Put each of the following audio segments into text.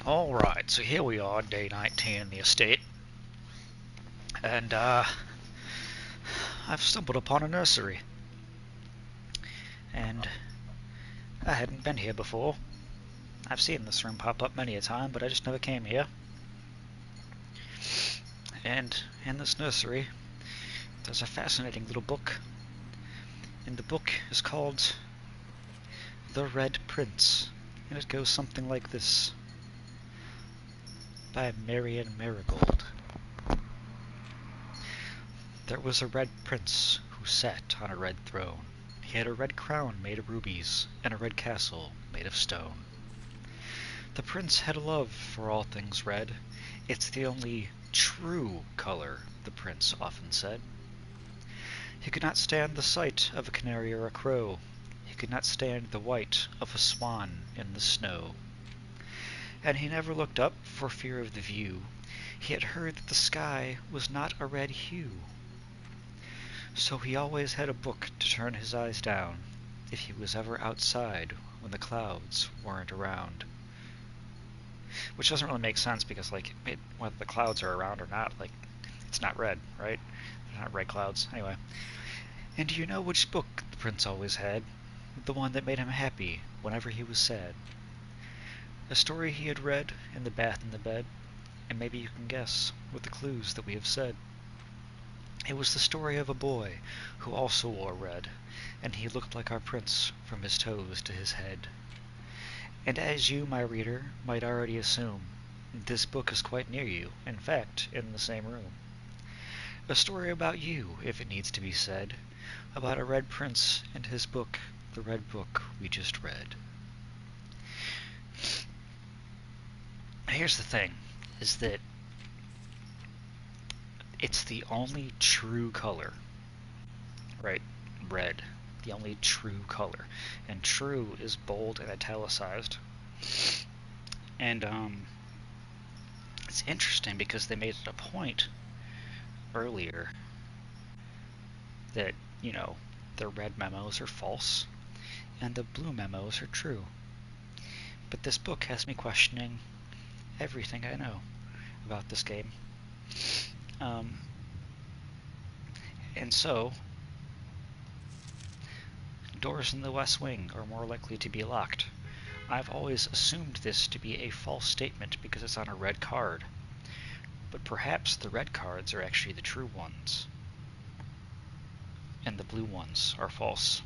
Alright, so here we are, day 19 in the estate, and I've stumbled upon a nursery, and I hadn't been here before. I've seen this room pop up many a time, but I just never came here. And in this nursery, there's a fascinating little book, and the book is called The Red Prince, and it goes something like this, by Marian Marigold. There was a red prince who sat on a red throne. He had a red crown made of rubies, and a red castle made of stone. The prince had a love for all things red. It's the only true color, the prince often said. He could not stand the sight of a canary or a crow. He could not stand the white of a swan in the snow. And he never looked up for fear of the view. He had heard that the sky was not a red hue. So he always had a book to turn his eyes down if he was ever outside when the clouds weren't around. Which doesn't really make sense because, whether the clouds are around or not, it's not red, right? They're not red clouds. Anyway. And do you know which book the prince always had? The one that made him happy whenever he was sad. A story he had read in the bath in the bed, and maybe you can guess with the clues that we have said. It was the story of a boy who also wore red, and he looked like our prince from his toes to his head. And as you, my reader, might already assume, this book is quite near you, in fact, in the same room. A story about you, if it needs to be said, about a red prince and his book, the red book we just read. Here's the thing, is that it's the only true color, right? Red. The only true color. And true is bold and italicized. And it's interesting because they made it a point earlier that, the red memos are false and the blue memos are true. But this book has me questioning everything I know about this game. And so, doors in the West Wing are more likely to be locked. I've always assumed this to be a false statement because it's on a red card. But perhaps the red cards are actually the true ones, and the blue ones are false.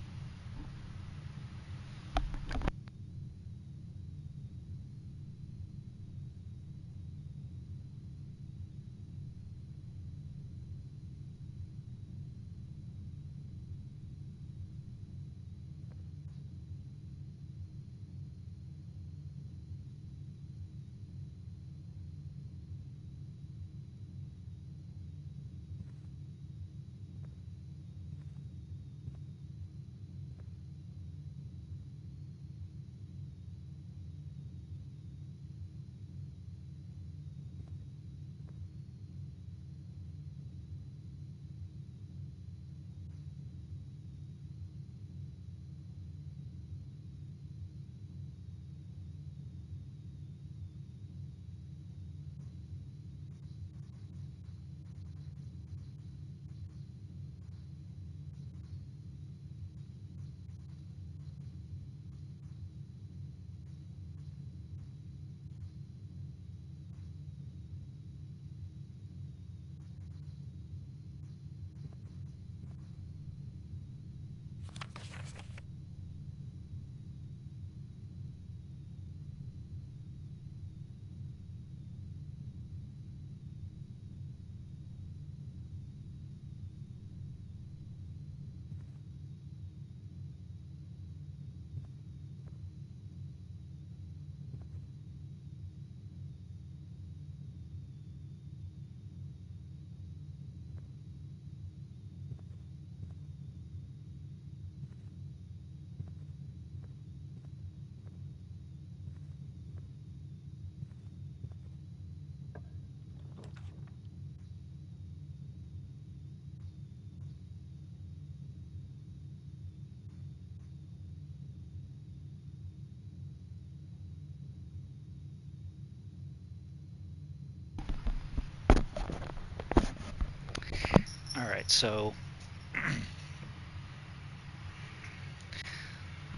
Alright, so I'm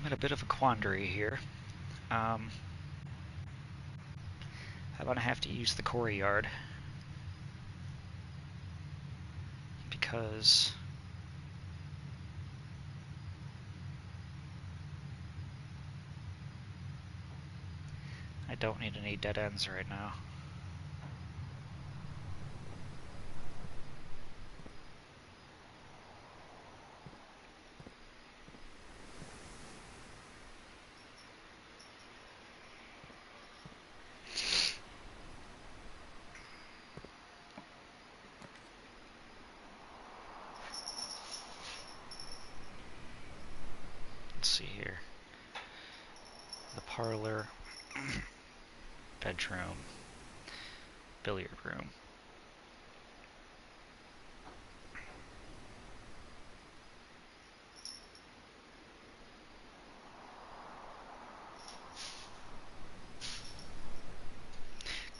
in a bit of a quandary here. I'm going to have to use the quarry yard because I don't need any dead ends right now. Let's see here. The parlor, bedroom, billiard room.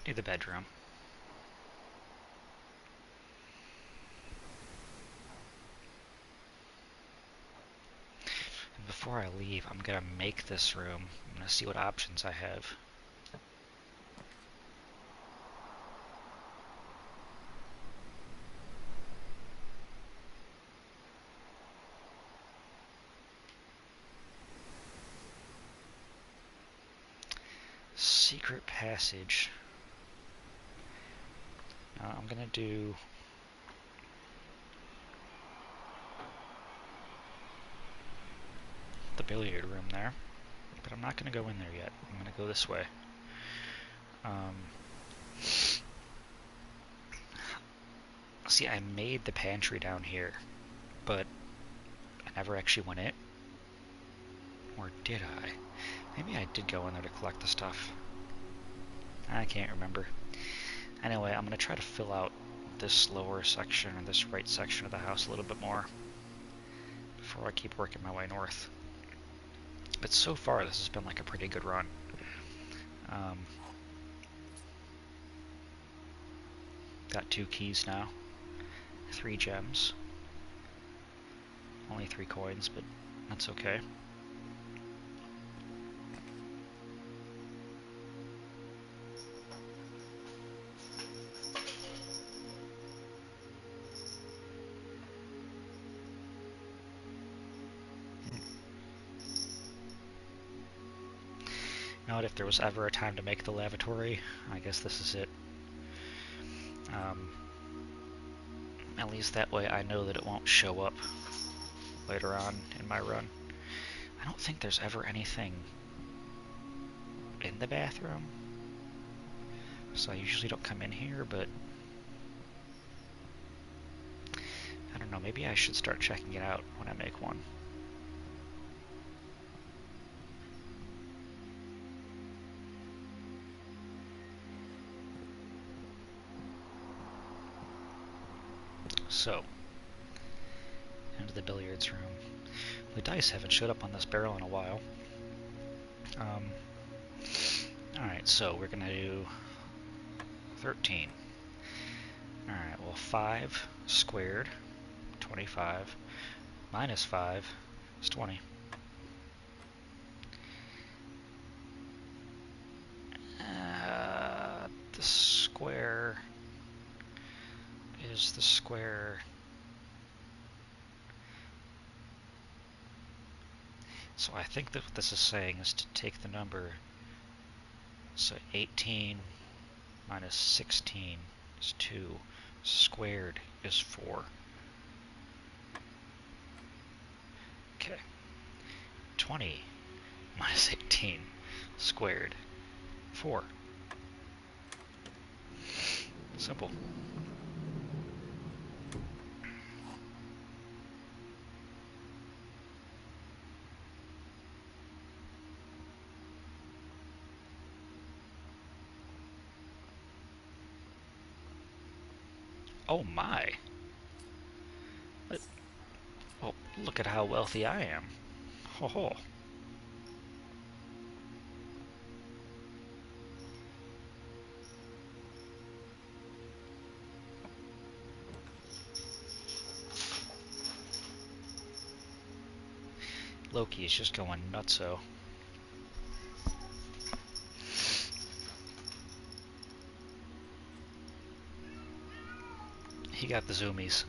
Need the bedroom. And before I leave, I'm gonna make this room. I'm gonna see what options I have. Secret passage. I'm gonna do the billiard room there, but I'm not gonna go in there yet. I'm gonna go this way. See, I made the pantry down here, but I never actually went in. Or did I? Maybe I did go in there to collect the stuff. I can't remember. Anyway, I'm going to try to fill out this lower section, or this right section of the house a little bit more before I keep working my way north. But so far, this has been like a pretty good run. Got 2 keys now, 3 gems, only 3 coins, but that's okay. Now, if there was ever a time to make the lavatory, I guess this is it. At least that way I know that it won't show up later on in my run. I don't think there's ever anything in the bathroom, so I usually don't come in here, but I don't know, maybe I should start checking it out when I make one. So, into the billiards room. The dice haven't showed up on this barrel in a while. Alright, so we're gonna do 13. Alright, well 5 squared, 25, minus 5 is 20. The square is the square. So I think that what this is saying is to take the number, so 18 minus 16 is 2, squared is 4. Okay. 20 minus 18 squared, 4. Simple. Oh my! Well, look at how wealthy I am. Ho ho. Loki is just going nutso. He got the zoomies.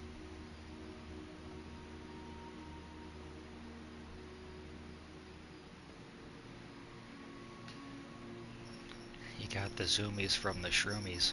He got the zoomies from the shroomies.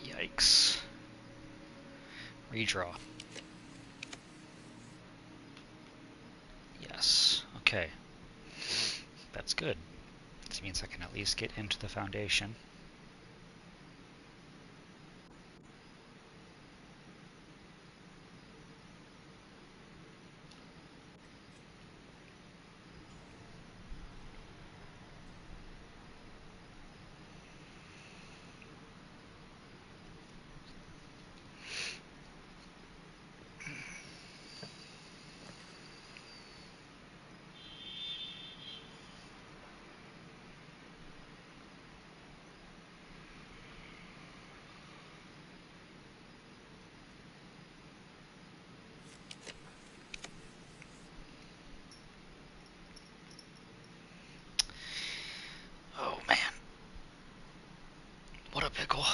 Yikes. Redraw. Yes. Okay. That's good. This means I can at least get into the foundation. Oh man. What a pickle.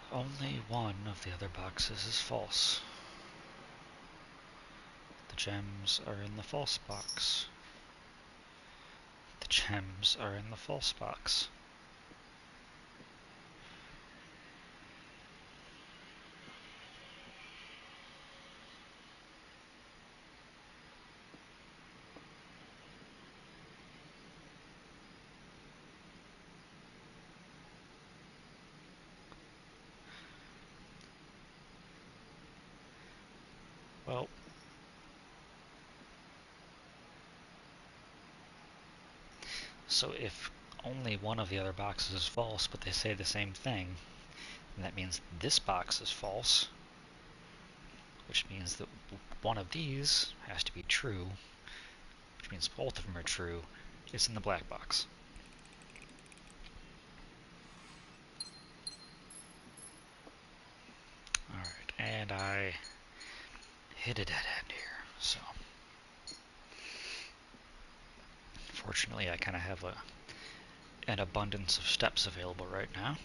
Only one of the other boxes is false. The gems are in the false box. The gems are in the false box. Well, so if only one of the other boxes is false, but they say the same thing, then that means this box is false, which means that one of these has to be true, which means both of them are true. It's in the black box. Alright, and I hit a dead end here, so fortunately I kind of have an abundance of steps available right now.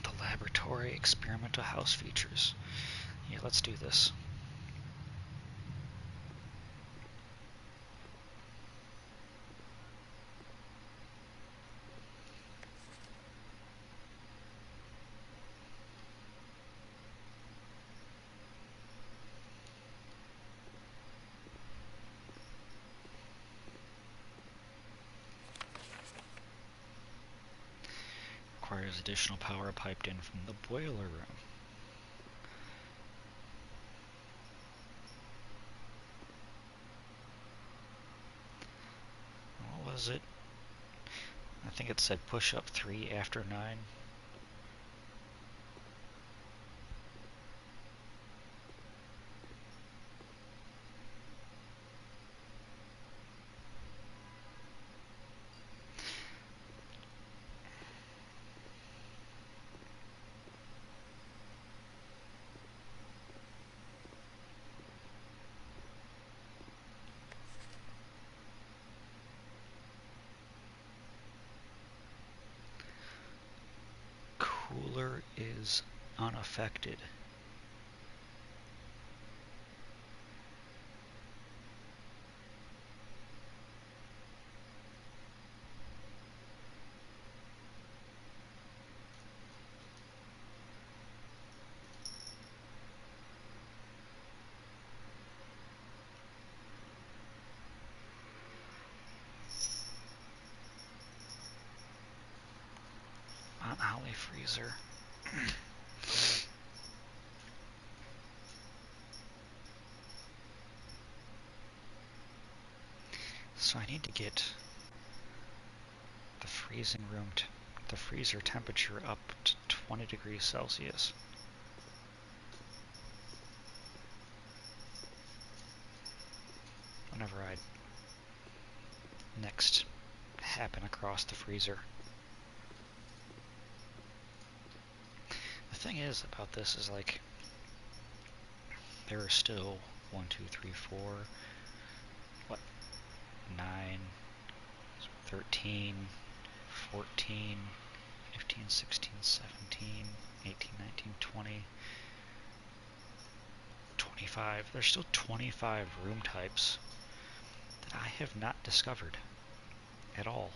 The laboratory experimental house features. Yeah, let's do this. Requires additional power piped in from the boiler room. What was it? I think it said push up 3 after 9. cooler is unaffected. Mount Holly freezer. So I need to get the the freezer temperature up to 20 degrees Celsius. Whenever I next happen across the freezer. The thing is about this is, like, there are still 1, 2, 3, 4, 9, 13, 14, 15, 16, 17, 18, 19, 20, 25. There's still 25 room types that I have not discovered at all.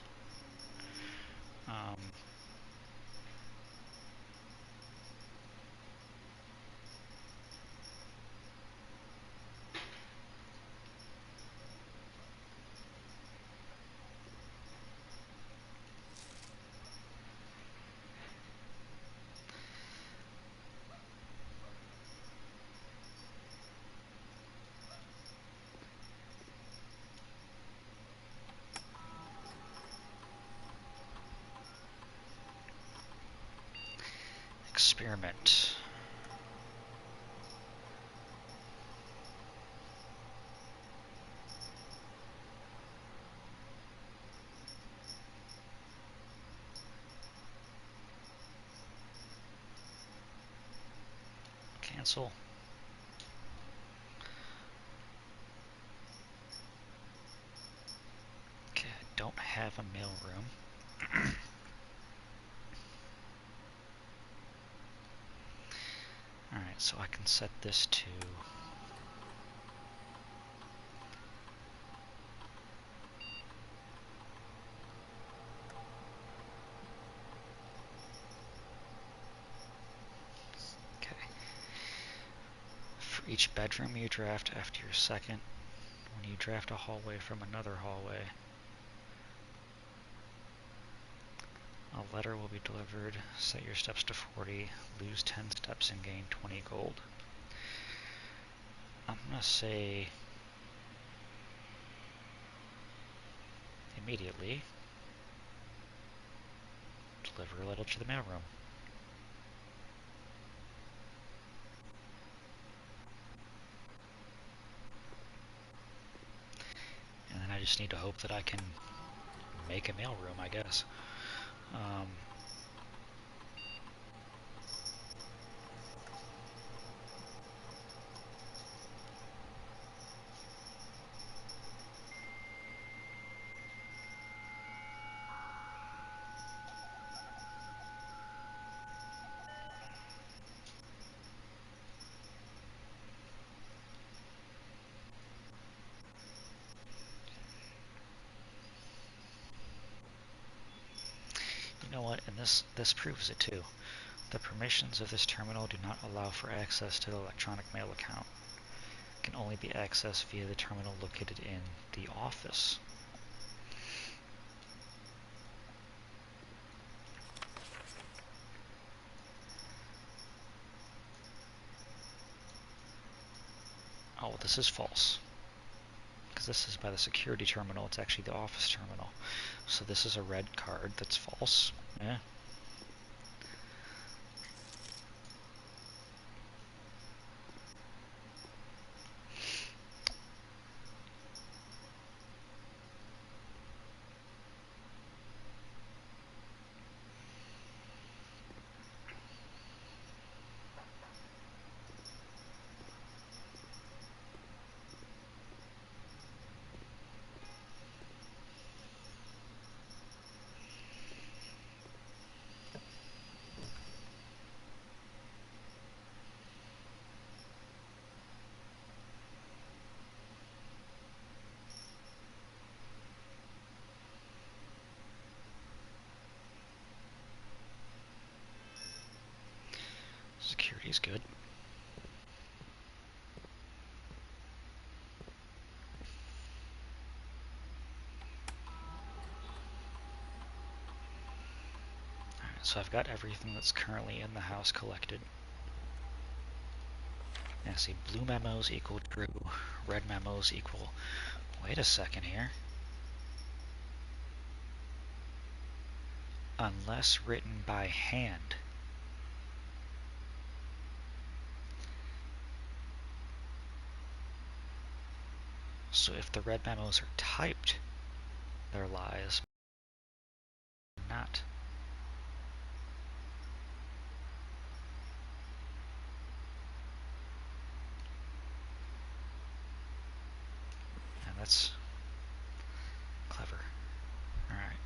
Experiment. Cancel. Okay, I don't have a mailroom. Alright, so I can set this to each bedroom you draft after your second. When you draft a hallway from another hallway, a letter will be delivered. Set your steps to 40, lose 10 steps and gain 20 gold. I'm going to say immediately deliver a letter to the mailroom. And then I just need to hope that I can make a mailroom, I guess. You know what, and this proves it too. The permissions of this terminal do not allow for access to the electronic mail account. It can only be accessed via the terminal located in the office. Oh, this is false. Because this is by the security terminal, it's actually the office terminal. So this is a red card that's false. Yeah. She's good. Alright, so I've got everything that's currently in the house collected. Now see, blue memos equal true, red memos equal... Wait a second here. Unless written by hand. So if the red memos are typed, they're lies. Not. And that's clever. Alright.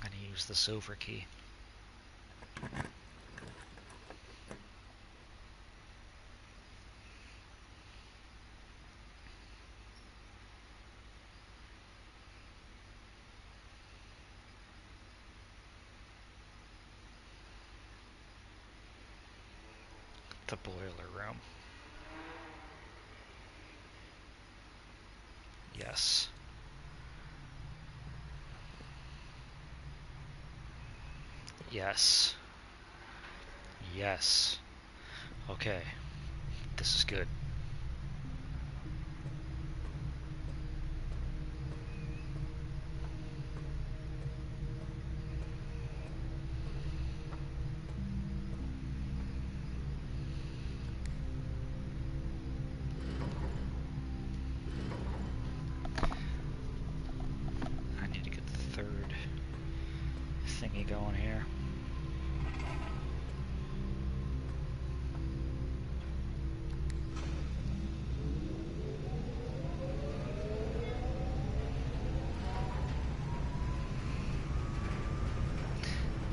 I'm going to use the silver key. The boiler room. Yes. Yes. Yes. Okay. This is good. I need to get the third thingy going here.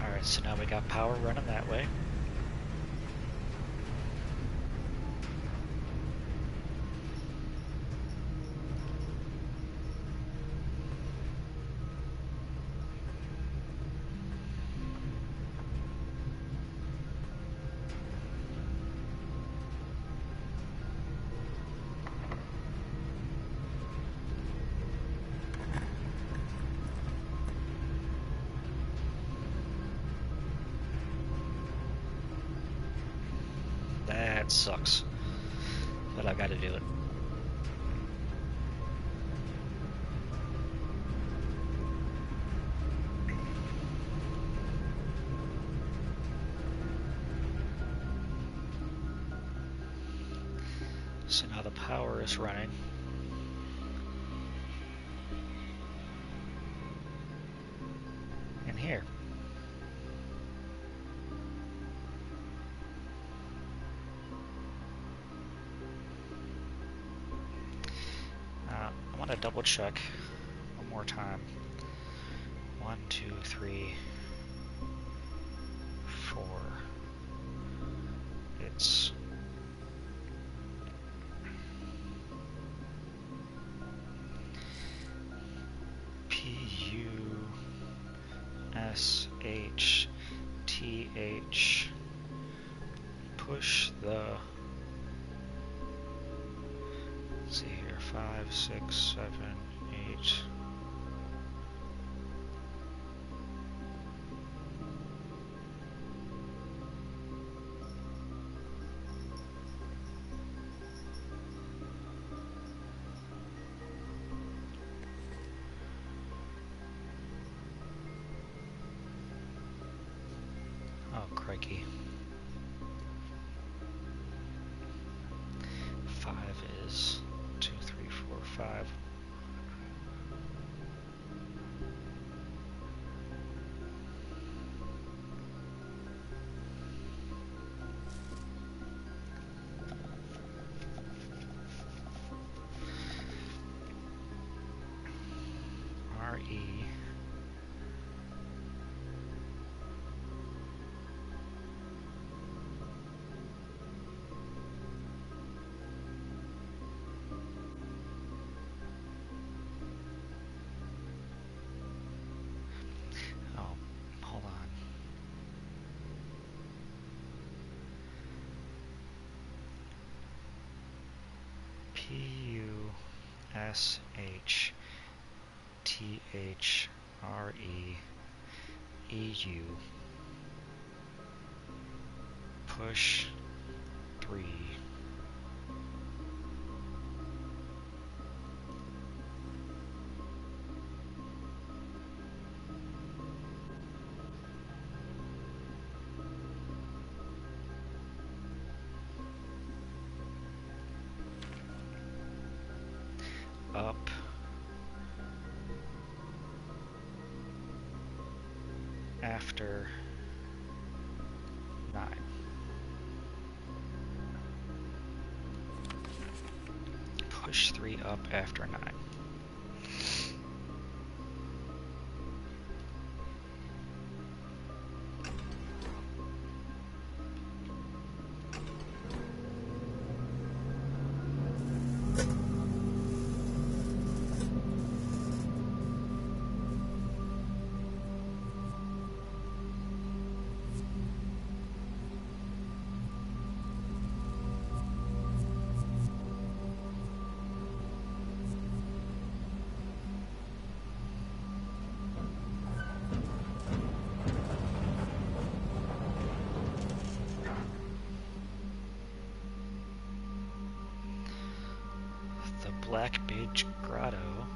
Alright, so now we got power running that way. That sucks, but I gotta do it. So now the power is running. In here. I want to double check one more time. 1, 2, 3, 4. It's PUSHTH. Push the. Let's see here, 5, 6, 7, 8. Oh, crikey. 5 is 2, 3, 4, 5. RE. Oh, hold on. PUSHTHREEU. Push 3. Up. After 9. Push 3 up after 9. Black Bidge Grotto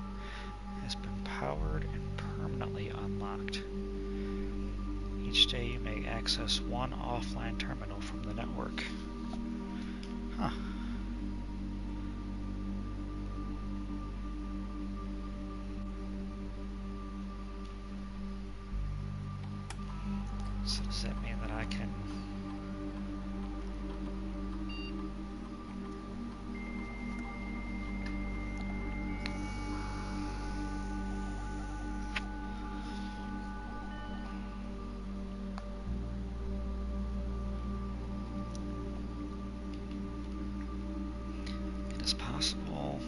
has been powered and permanently unlocked. Each day you may access one offline terminal from the network. Huh. So does that mean that I can... It is possible.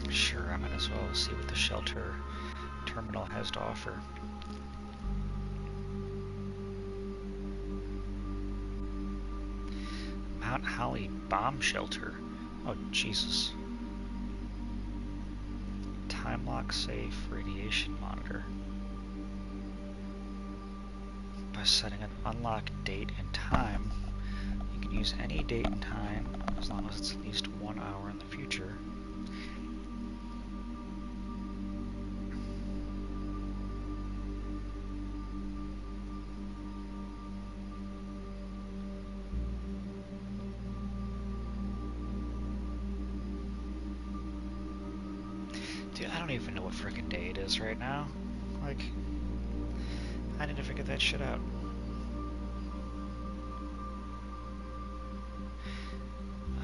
Sure, I might as well see what the shelter terminal has to offer. Mount Holly Bomb Shelter. Oh, Jesus. Time lock safe radiation monitor. By setting an unlock date and time, you can use any date and time as long as it's at least 1 hour in the future. Dude, I don't even know what frickin' day it is right now. Like, I need to figure that shit out.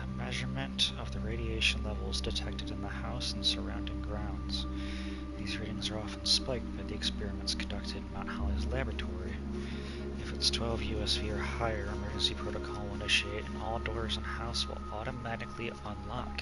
A measurement of the radiation levels detected in the house and surrounding grounds. These readings are often spiked by the experiments conducted in Mount Holly's laboratory. If it's 12 USV or higher, emergency protocol will initiate and all doors in the house will automatically unlock.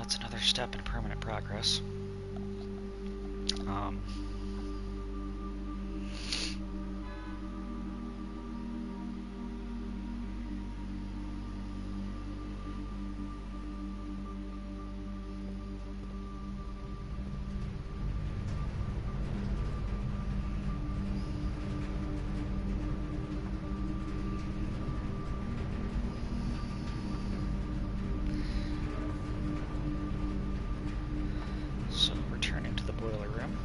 that's another step in permanent progress. So, returning to the boiler room.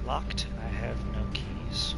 Locked. I have no keys.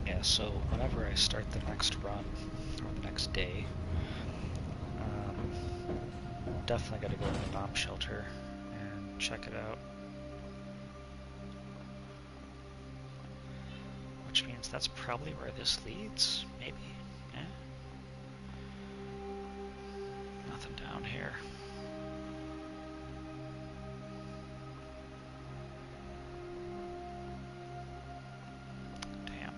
Yeah, so whenever I start the next run, or the next day, definitely gotta go to the bomb shelter and check it out. Which means that's probably where this leads, maybe? Yeah? Nothing down here. Damn.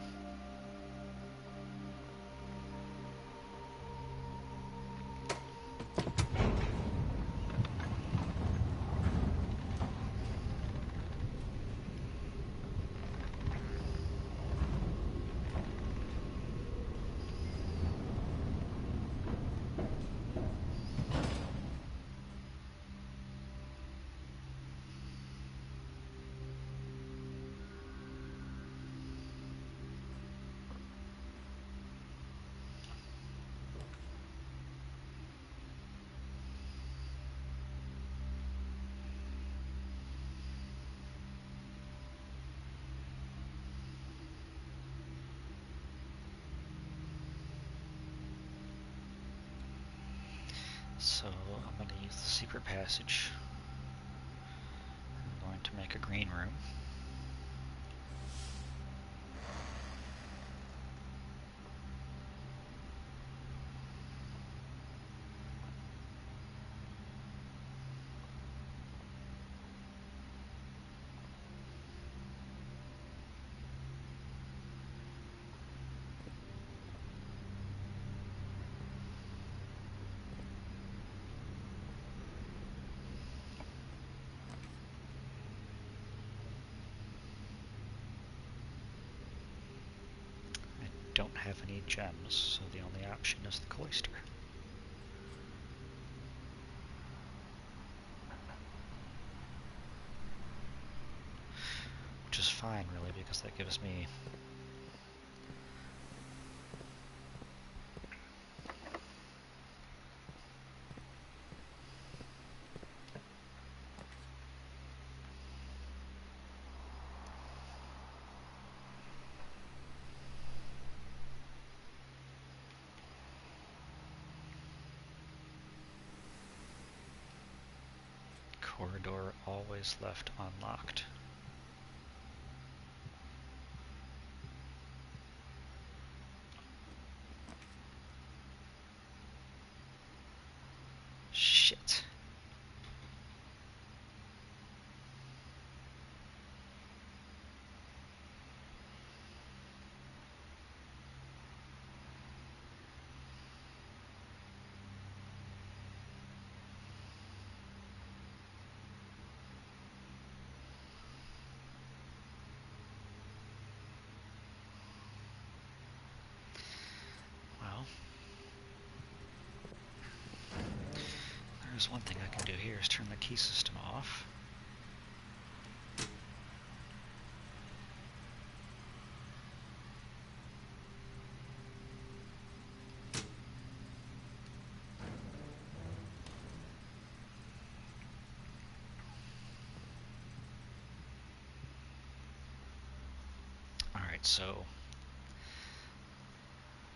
So I'm going to use the secret passage. I'm going to make a green room. Don't have any gems, so the only option is the cloister. Which is fine, really, because that gives me corridor always left unlocked. Shit. Well, there's one thing I can do here is turn the key system off. Alright, so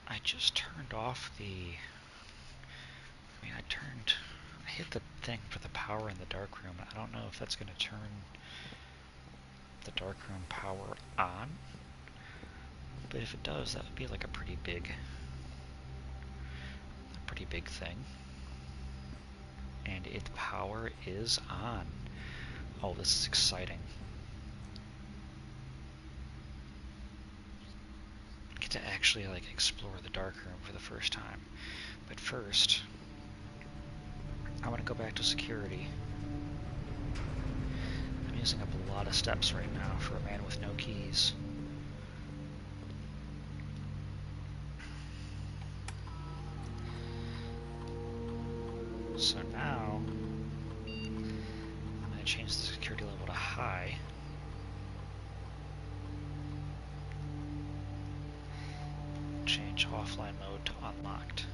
I just turned off the... I hit the thing for the power in the darkroom. I don't know if that's going to turn the darkroom power on, but if it does, that would be like a pretty big thing. And its power is on. Oh, this is exciting. I get to actually like explore the darkroom for the first time. But first, I want to go back to security. I'm using up a lot of steps right now for a man with no keys. So now, I'm going to change the security level to high. Change offline mode to unlocked.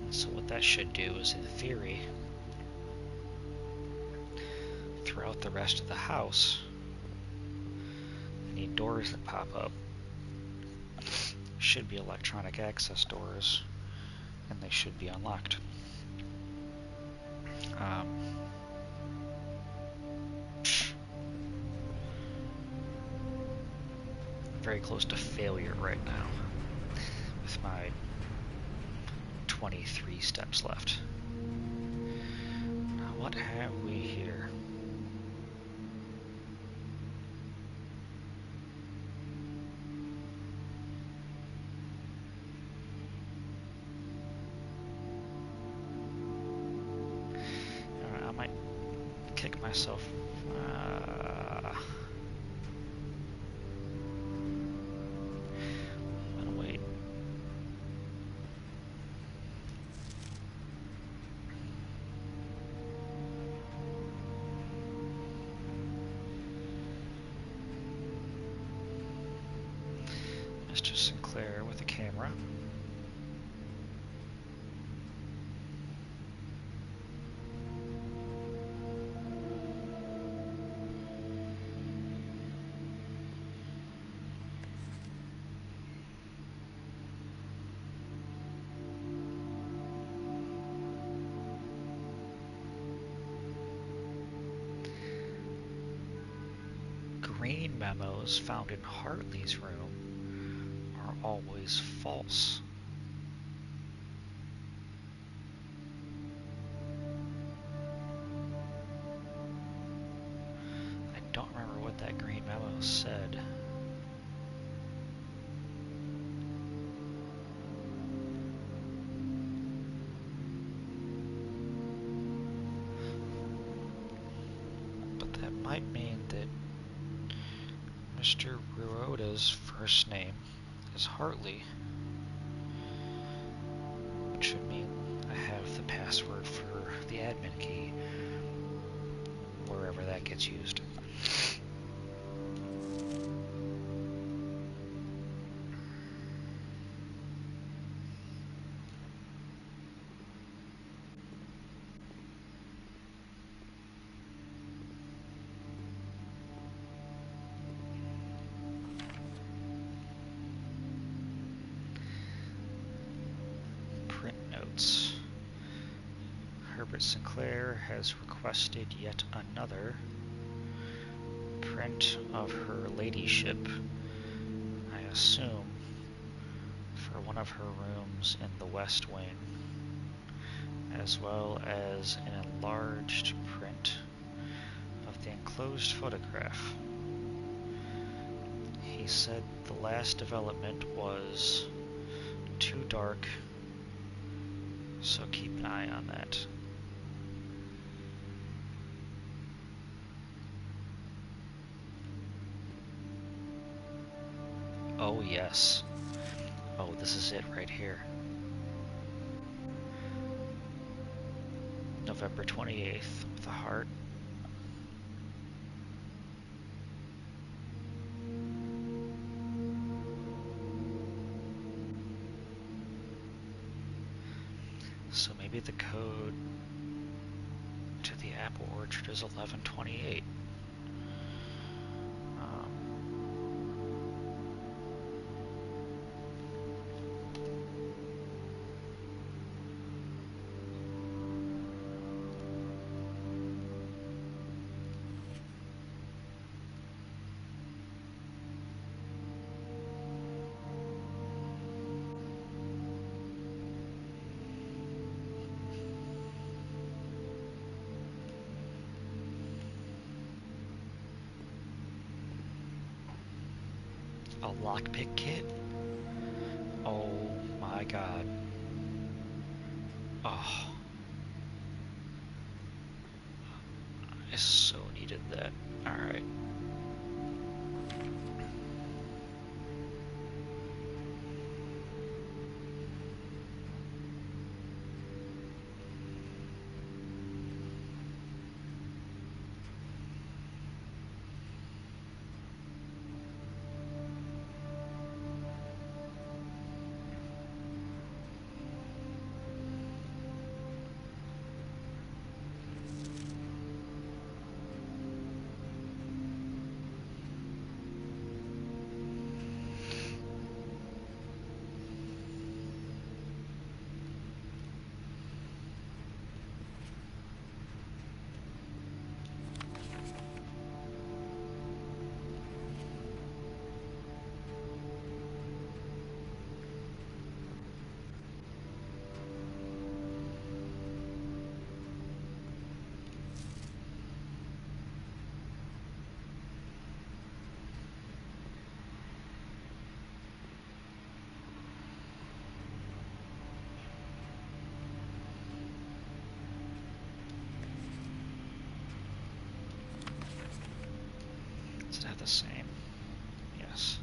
So what that should do is, in theory, throughout the rest of the house, I need doors that pop up. Should be electronic access doors, and they should be unlocked. Very close to failure right now, with my 23 steps left. Now, what have we here? I might kick myself. I'm gonna wait. Mr. Sinclair with a camera. Green memos found in Hartley's room are always false. I don't remember what that green memo said. But that might mean that Mr. Ruoda's first name is Hartley, which should mean I have the password for the admin key, wherever that gets used. Herbert Sinclair has requested yet another print of her ladyship, I assume, for one of her rooms in the West Wing, as well as an enlarged print of the enclosed photograph. He said the last development was too dark, so keep an eye on that. Oh yes. Oh, this is it right here. November 28th with a heart. So maybe the code to the apple orchard is 1128. A lockpick kit? Oh my god. Oh. I so needed that. Alright. Is that the same? Yes.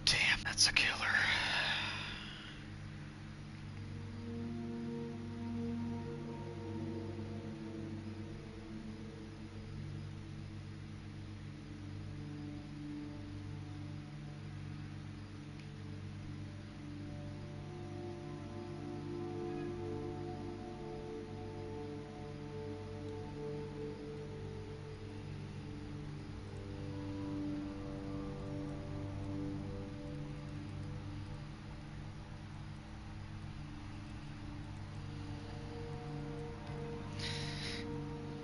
Damn, that's a killer.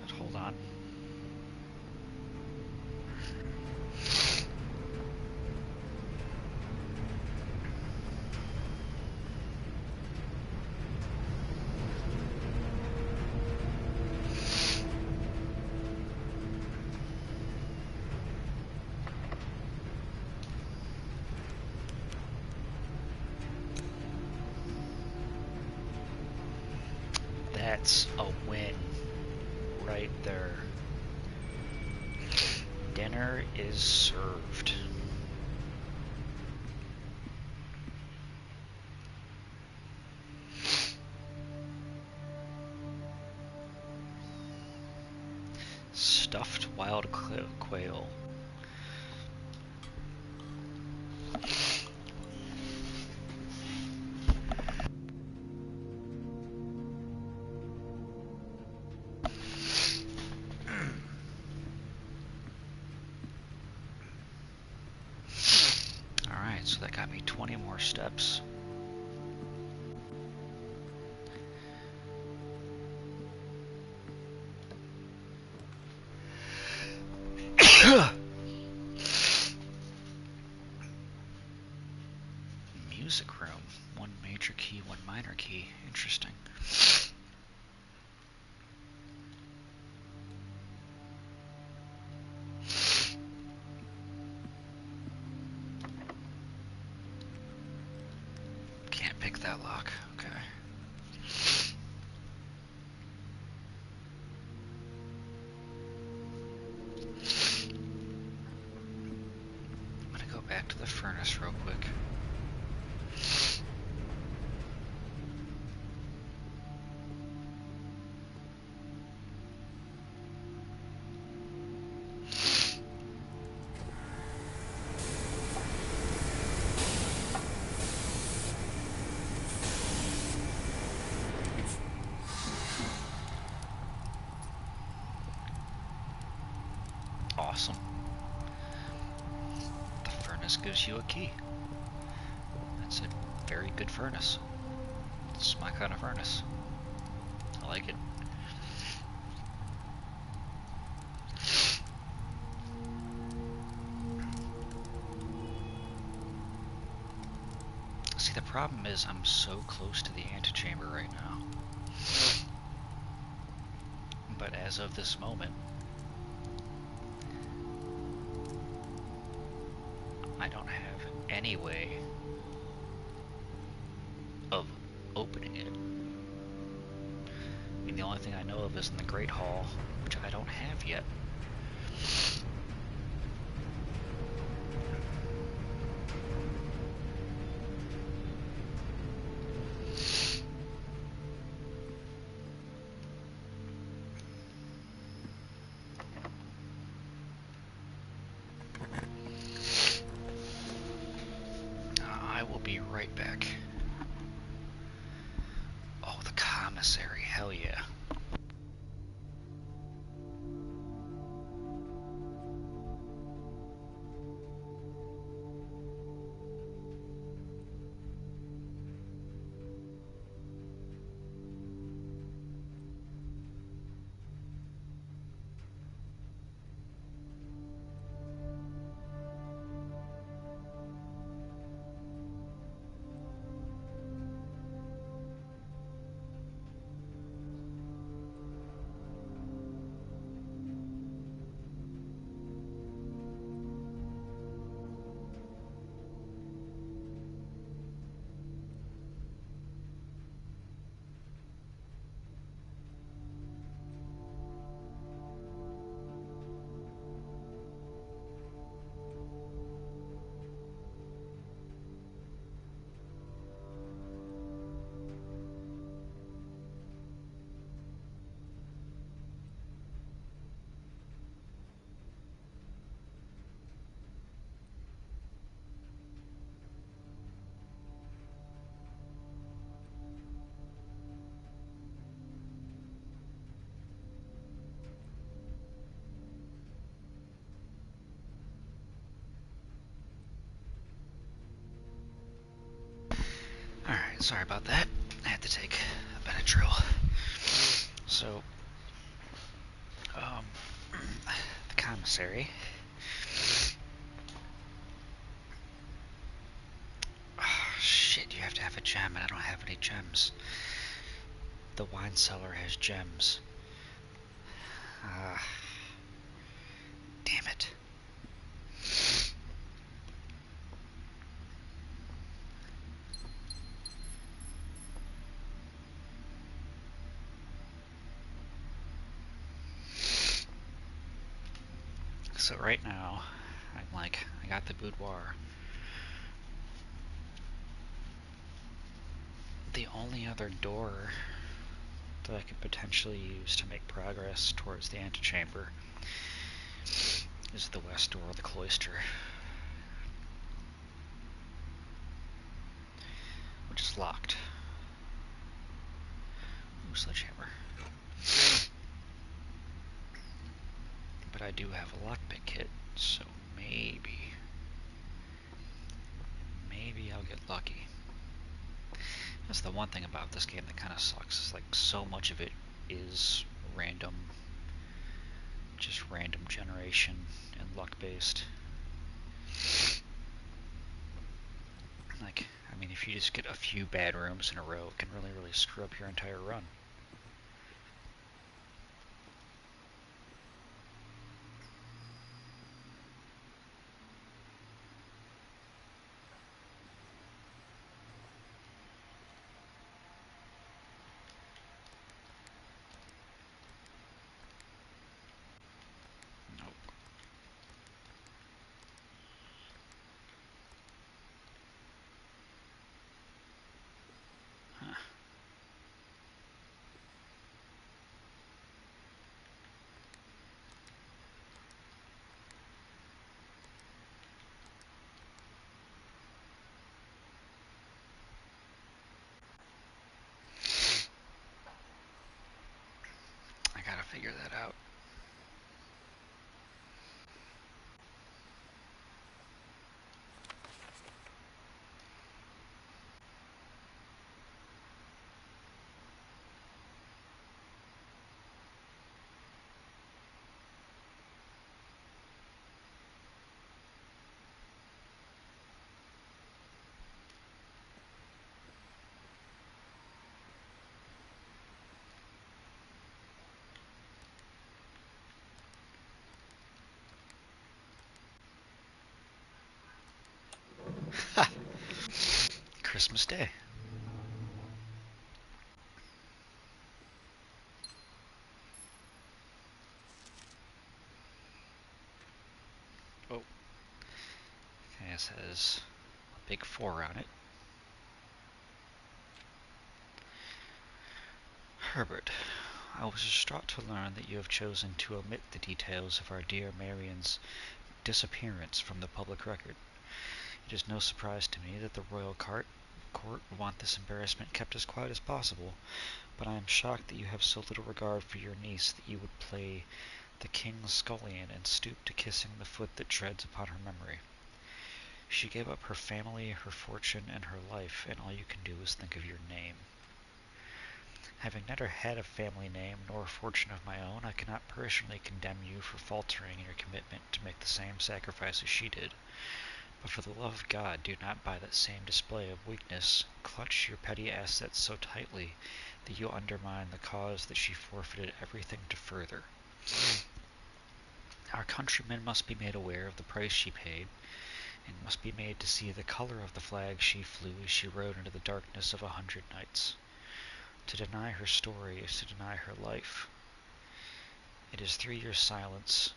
But hold on. That's a win right there. Dinner is served. Stuffed wild quail. Alright, so that got me 20 more steps. Music room. One major key, one minor key. Interesting. Can't pick that lock. Okay. I'm gonna go back to the furnace real quick. Awesome. The furnace gives you a key. That's a very good furnace. It's my kind of furnace. I like it. See, the problem is I'm so close to the antechamber right now. But as of this moment, I don't have any way of opening it. I mean, the only thing I know of is in the Great Hall, which I don't have yet. I will be right back. Oh, the commissary, hell yeah. Alright, sorry about that. I had to take a Benadryl. So, the commissary. Oh, shit, you have to have a gem, and I don't have any gems. The wine cellar has gems. Damn it. So right now, I'm like, I got the boudoir. The only other door that I could potentially use to make progress towards the antechamber is the west door of the cloister, which is locked. Ooh, sledgehammer. But I do have a lockpick kit, so maybe I'll get lucky. That's the one thing about this game that kind of sucks, is like so much of it is random, just random generation and luck based. Like, I mean, if you just get a few bad rooms in a row, it can really screw up your entire run. Nope. Huh. I gotta figure that out. Christmas Day. Oh, this has a big 4 on it. Herbert, I was distraught to learn that you have chosen to omit the details of our dear Marian's disappearance from the public record. It is no surprise to me that the royal court want this embarrassment kept as quiet as possible, but I am shocked that you have so little regard for your niece that you would play the king's scullion and stoop to kissing the foot that treads upon her memory. She gave up her family, her fortune, and her life, and all you can do is think of your name. Having neither had a family name nor a fortune of my own, I cannot personally condemn you for faltering in your commitment to make the same sacrifice as she did. But for the love of God, do not by that same display of weakness clutch your petty assets so tightly that you undermine the cause that she forfeited everything to further. Our countrymen must be made aware of the price she paid, and must be made to see the color of the flag she flew as she rode into the darkness of 100 nights. To deny her story is to deny her life. It is through your silence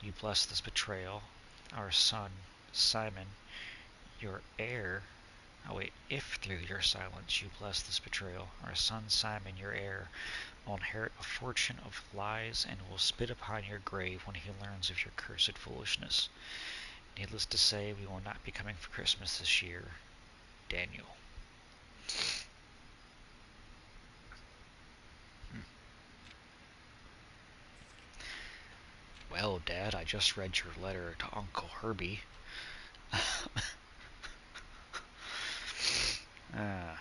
you bless this betrayal. Our son, Simon, your heir. If through your silence you bless this betrayal, our son Simon, your heir, will inherit a fortune of lies and will spit upon your grave when he learns of your cursed foolishness. Needless to say, we will not be coming for Christmas this year. Daniel. Well, Dad, I just read your letter to Uncle Herbie. Ah.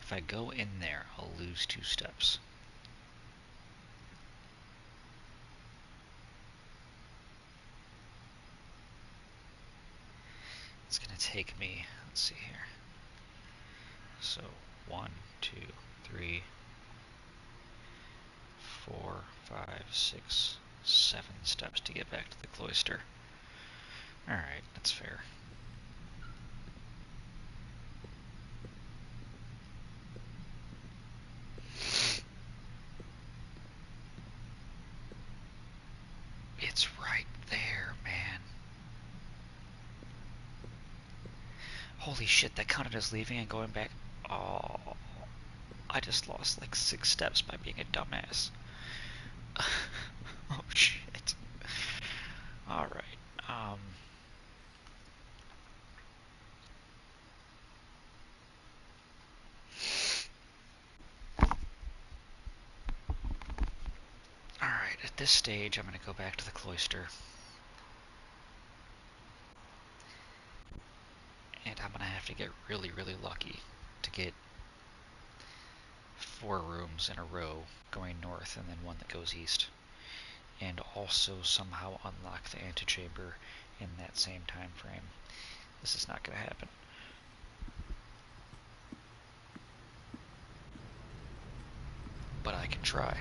If I go in there, I'll lose 2 steps. It's going to take me, let's see here. So 1, 2, 3, 4, 5, 6, 7 steps to get back to the cloister. Alright, that's fair. It's right there, man. Holy shit, that counted as leaving and going back. Oh, I just lost like 6 steps by being a dumbass. Oh shit. Alright, Alright, at this stage I'm gonna go back to the cloister. And I'm gonna have to get really, really lucky to get 4 rooms in a row going north and then 1 that goes east. And also somehow unlock the antechamber in that same time frame. This is not gonna happen. But I can try.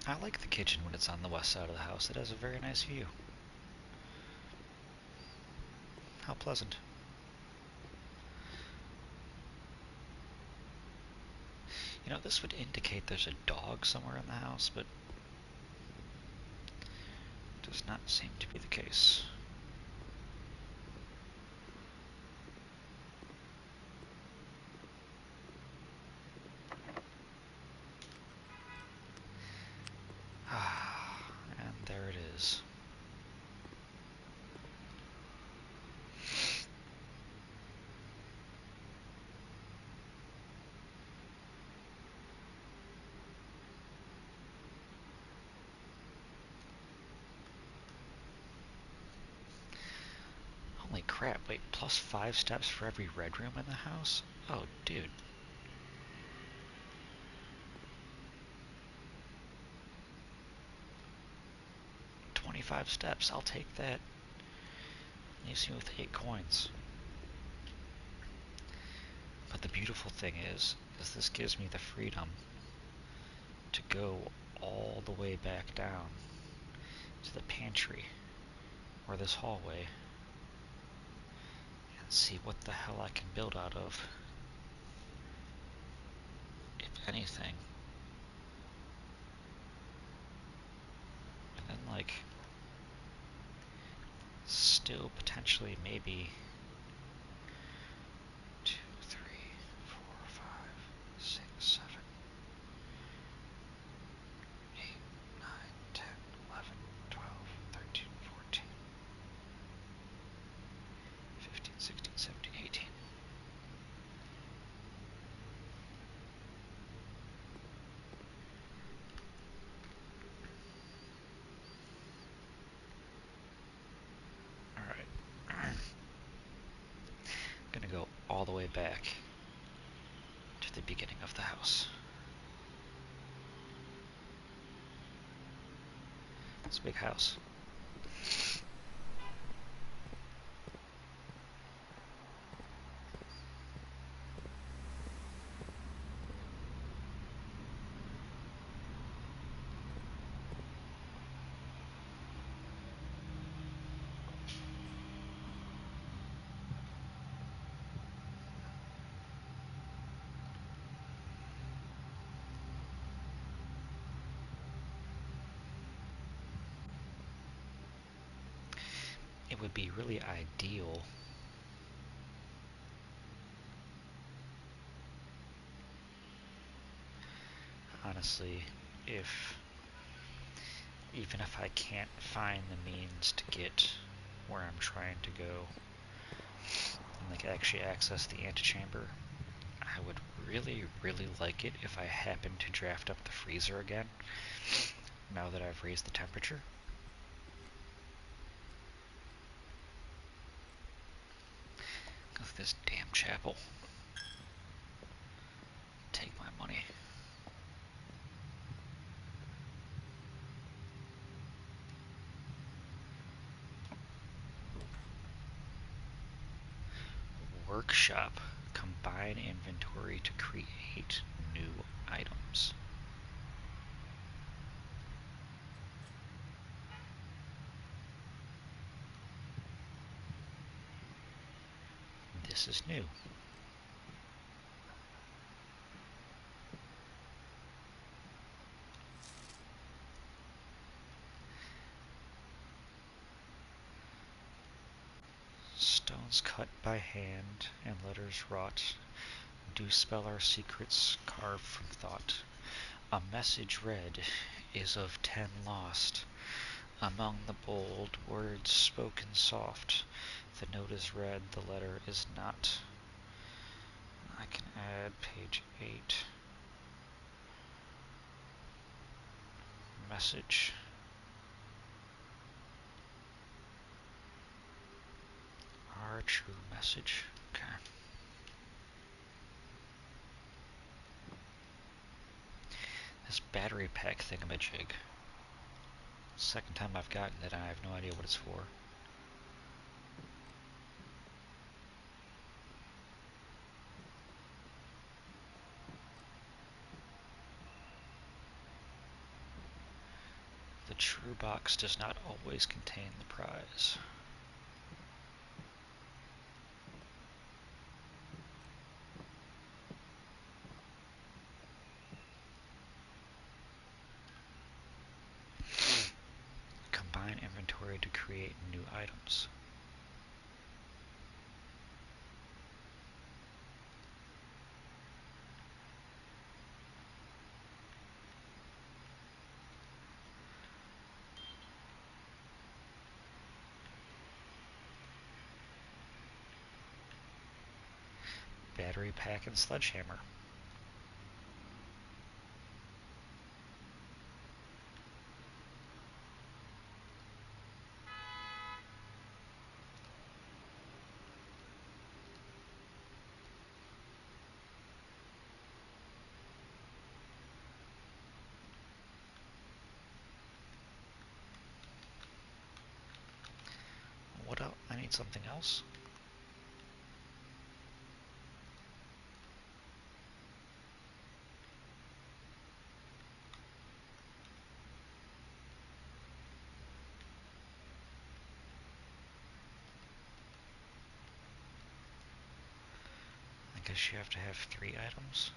I like the kitchen when it's on the west side of the house. It has a very nice view. How pleasant. You know, this would indicate there's a dog somewhere in the house, but does not seem to be the case. And there it is. Holy crap, wait, plus 5 steps for every red room in the house? Oh, dude. $25 steps, I'll take that. Leaves me with 8 coins. But the beautiful thing is this gives me the freedom to go all the way back down to the pantry or this hallway and see what the hell I can build out of, if anything. And then, like, still potentially maybe 2, 3, 4, 5, 6, 7, 8, 9, 10, 11, 12, 13, 14, 15, 16, 17, 18. Alright. Gonna go all the way back to the beginning of the house. It's a big house. It would be really ideal honestly, if even if I can't find the means to get where I'm trying to go and like actually access the antechamber, I would really, really like it if I happen to draft up the freezer again now that I've raised the temperature. Look at this damn chapel. Take my money. Workshop. Combine inventory to create new items. This is new. Stones cut by hand and letters wrought do spell our secrets carved from thought. A message read is of 10 lost. Among the bold words spoken soft, the note is read, the letter is not. I can add page 8. Message. Our true message. Okay. This battery pack thingamajig. Second time I've gotten it, and I have no idea what it's for. The true box does not always contain the prize. Combine inventory to create new items. Battery pack and sledgehammer. What else? I need something else. I guess you have to have 3 items.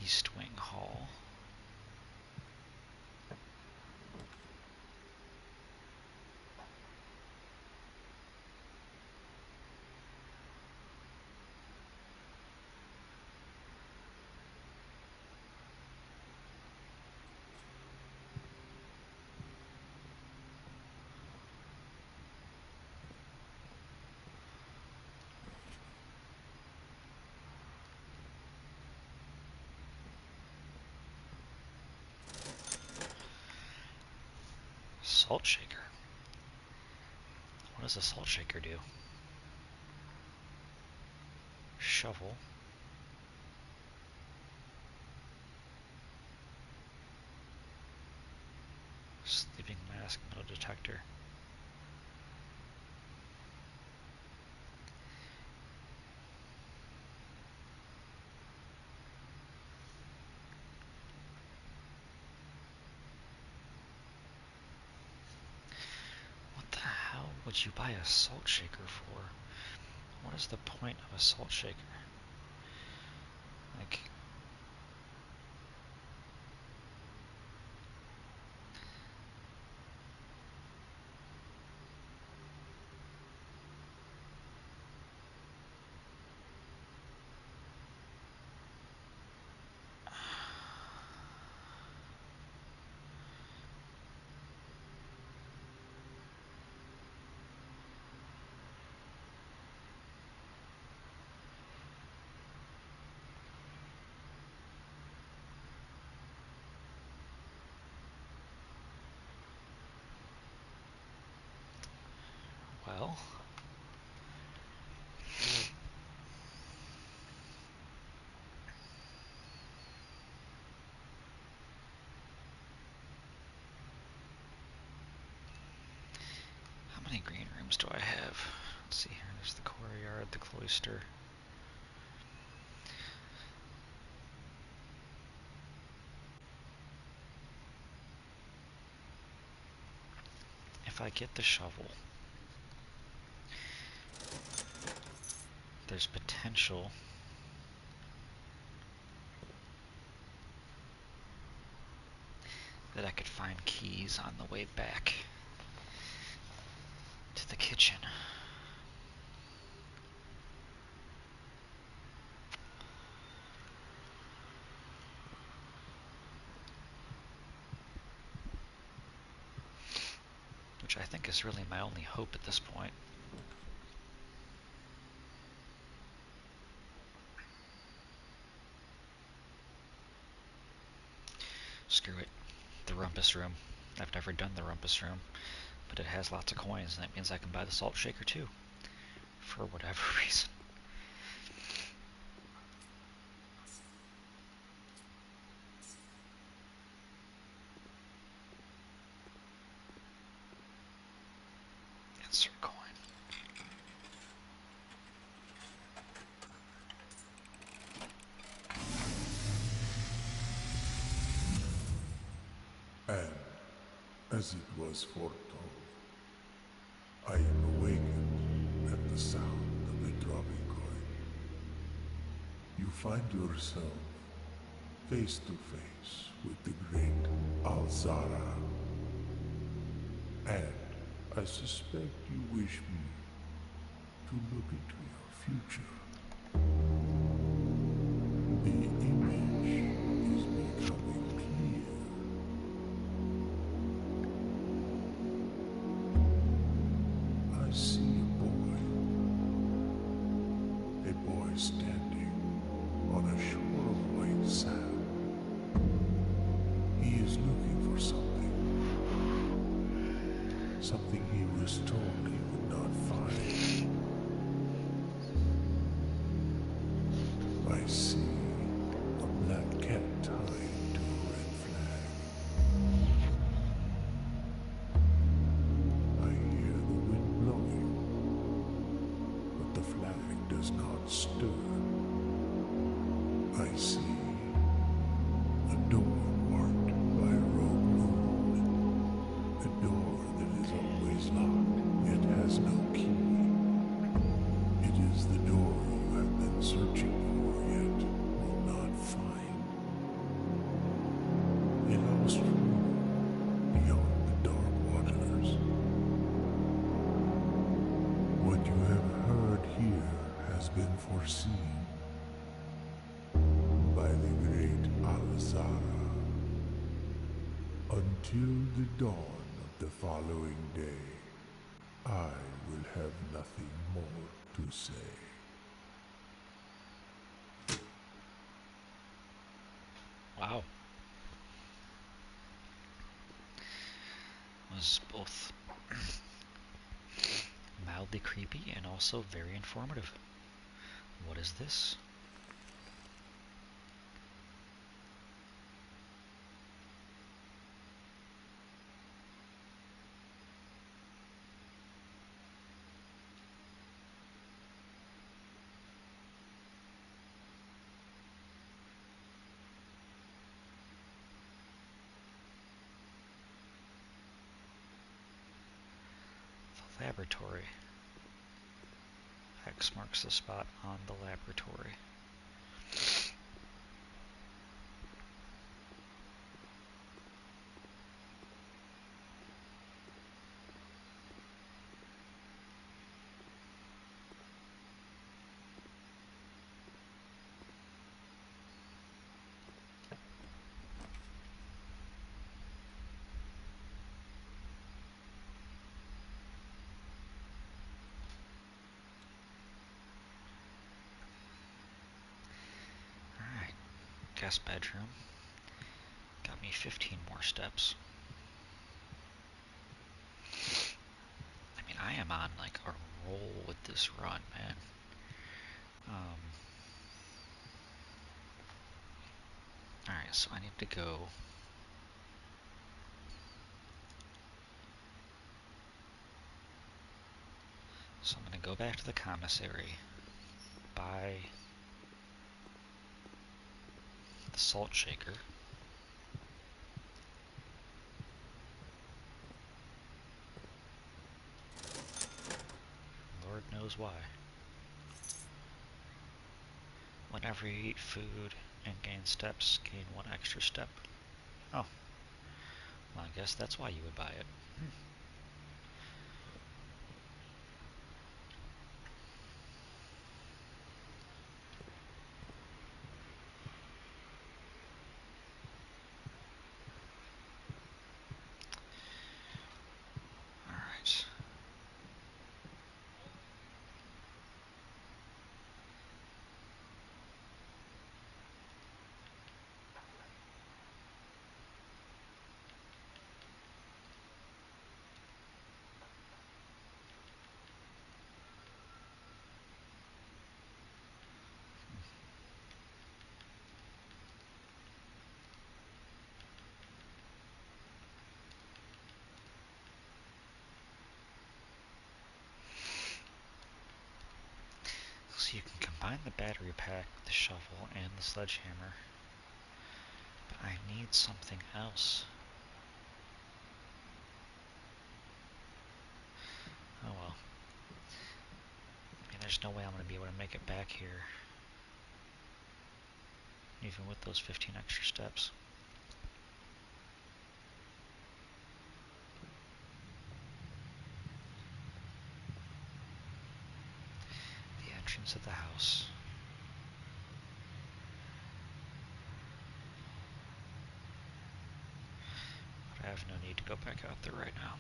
East Wing Hall. Salt shaker. What does a salt shaker do? Shovel. Sleeping mask, metal detector. What the hell would you buy a salt shaker for? What is the point of a salt shaker? Like, well, how many green rooms do I have? Let's see here. There's the courtyard, the cloister. If I get the shovel, there's potential that I could find keys on the way back to the kitchen. Which I think is really my only hope at this point. Screw it. The Rumpus Room. I've never done the Rumpus Room, but it has lots of coins, and that means I can buy the Salt Shaker too. For whatever reason. Insert coin. And, as it was foretold, I am awakened at the sound of a dropping coin. You find yourself face to face with the great Alzara. And I suspect you wish me to look into your future. The image is becoming clear. I see a boy standing on a shore of white sand. He is looking for something he was told he would not find. I see a black cat tied to a red flag. I hear the wind blowing, but the flag does not stir. I see a door marked by a rogue moon. A door that is always locked, yet has no key. It is the door you have been searching for, yet will not find. A lost room beyond the dark waters. What you have heard here has been foreseen by the great Alzara. Until the dawn of the following day, I will have nothing more to say. Wow. It was both mildly creepy and also very informative. What is this? The laboratory. X marks the spot on the laboratory. Alright, guest bedroom. Got me 15 more steps. I mean, I am on like a roll with this run, man. Alright, so I need to go. So I'm going to go back to the commissary, buy the salt shaker. Lord knows why. Whenever you eat food and gain steps, gain 1 extra step. Oh. Well, I guess that's why you would buy it. Alright. combine the battery pack, the shovel, and the sledgehammer. But I need something else. Oh well. I mean, there's no way I'm going to be able to make it back here, even with those 15 extra steps. The entrance of the house. But I have no need to go back out there right now.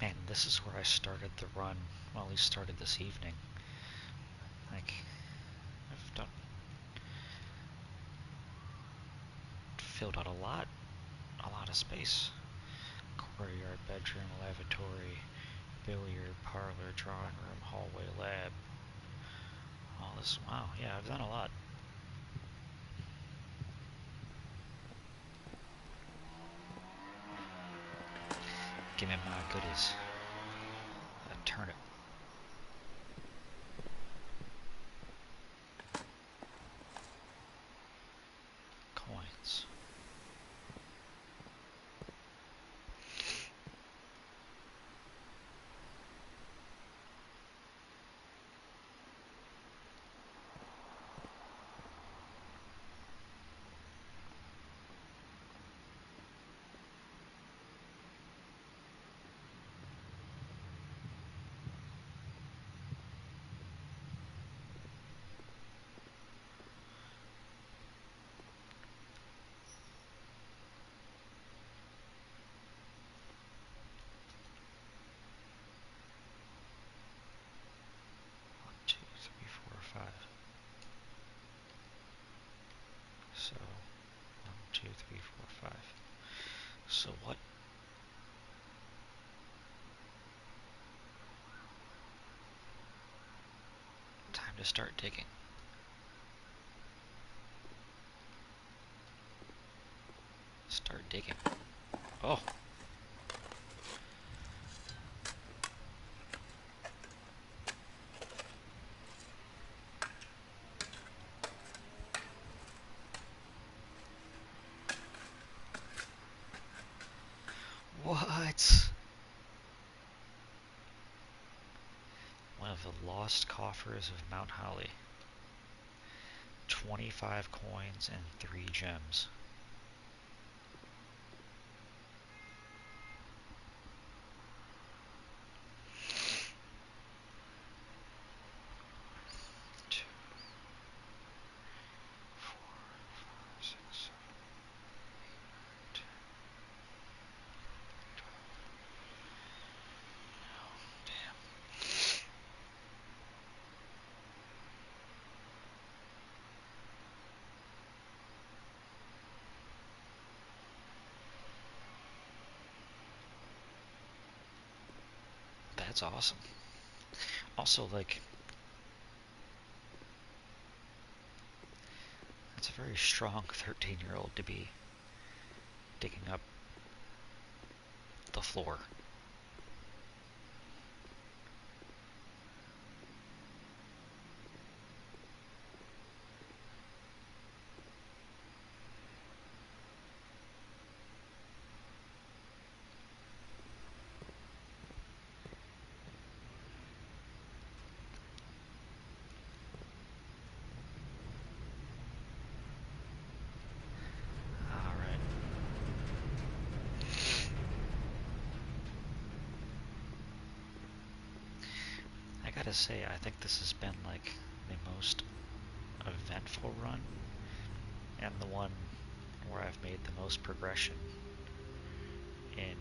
Man, this is where I started the run. Well, at least started this evening. Like, I've filled out a lot of space. Courtyard, bedroom, lavatory, billiard, parlor, drawing room, hallway, lab. All this, wow, yeah, I've done a lot. Give me my goodies. A turnip. Coins. So, 1, 2, 3, 4, 5. So what? Time to start digging. Start digging. Oh! What? One of the lost coffers of Mount Holly. 25 coins and 3 gems. That's awesome. Also, like, that's a very strong 13-year-old to be digging up the floor. Alright. I gotta say, I think this has been like the most eventful run and the one where I've made the most progression in,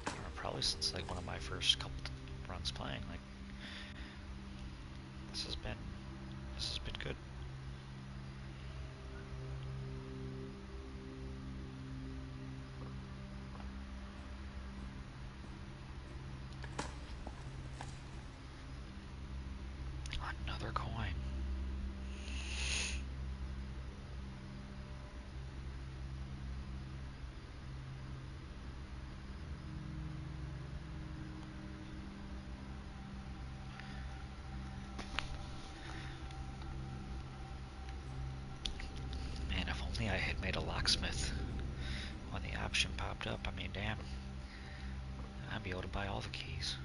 I don't know, probably since like one of my first couple runs playing. Like, this has been good. Another coin. Man, if only I had made a locksmith when the option popped up. I mean, damn. I'd be able to buy all the keys.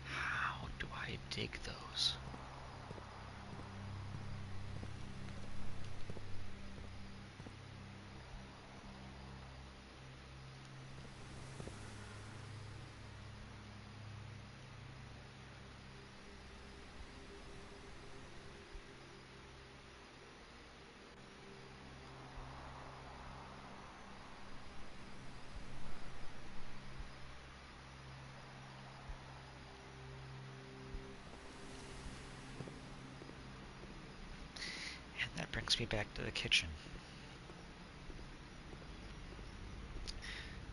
How do I dig those? And that brings me back to the kitchen.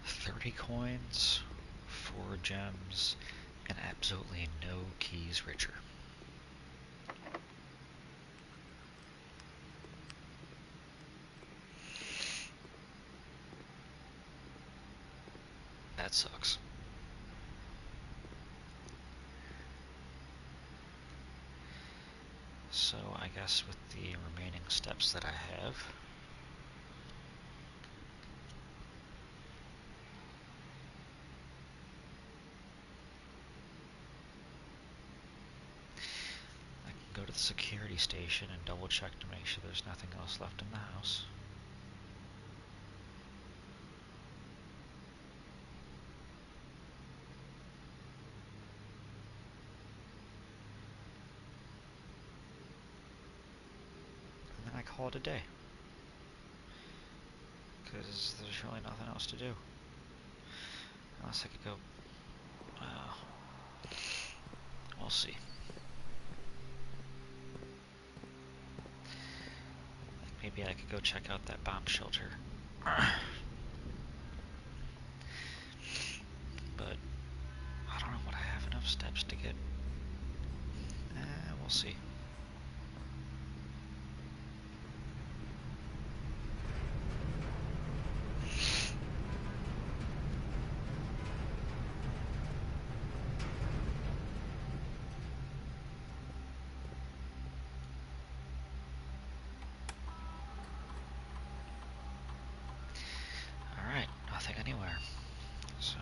30 coins, 4 gems, and absolutely no keys richer. That sucks. So I guess with the remaining steps that I have, I can go to the security station and double check to make sure there's nothing else left in the house. And then I call it a day. Because there's really nothing else to do. Unless I could go... we'll see. Like maybe I could go check out that bomb shelter. But I don't know, would I have enough steps to get... we'll see. Alright, nothing anywhere. So...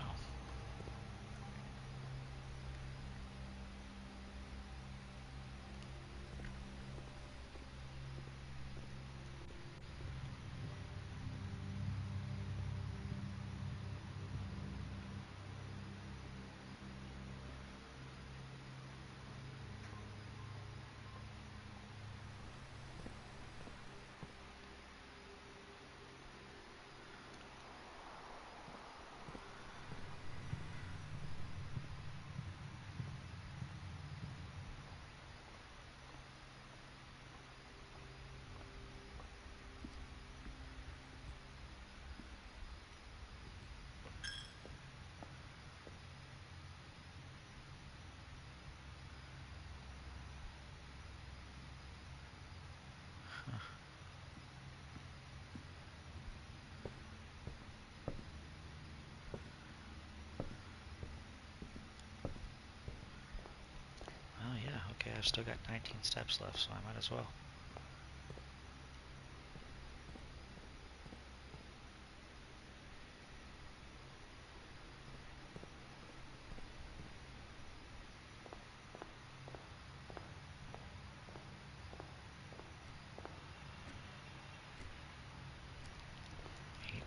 Oh yeah, okay, I've still got 19 steps left, so I might as well.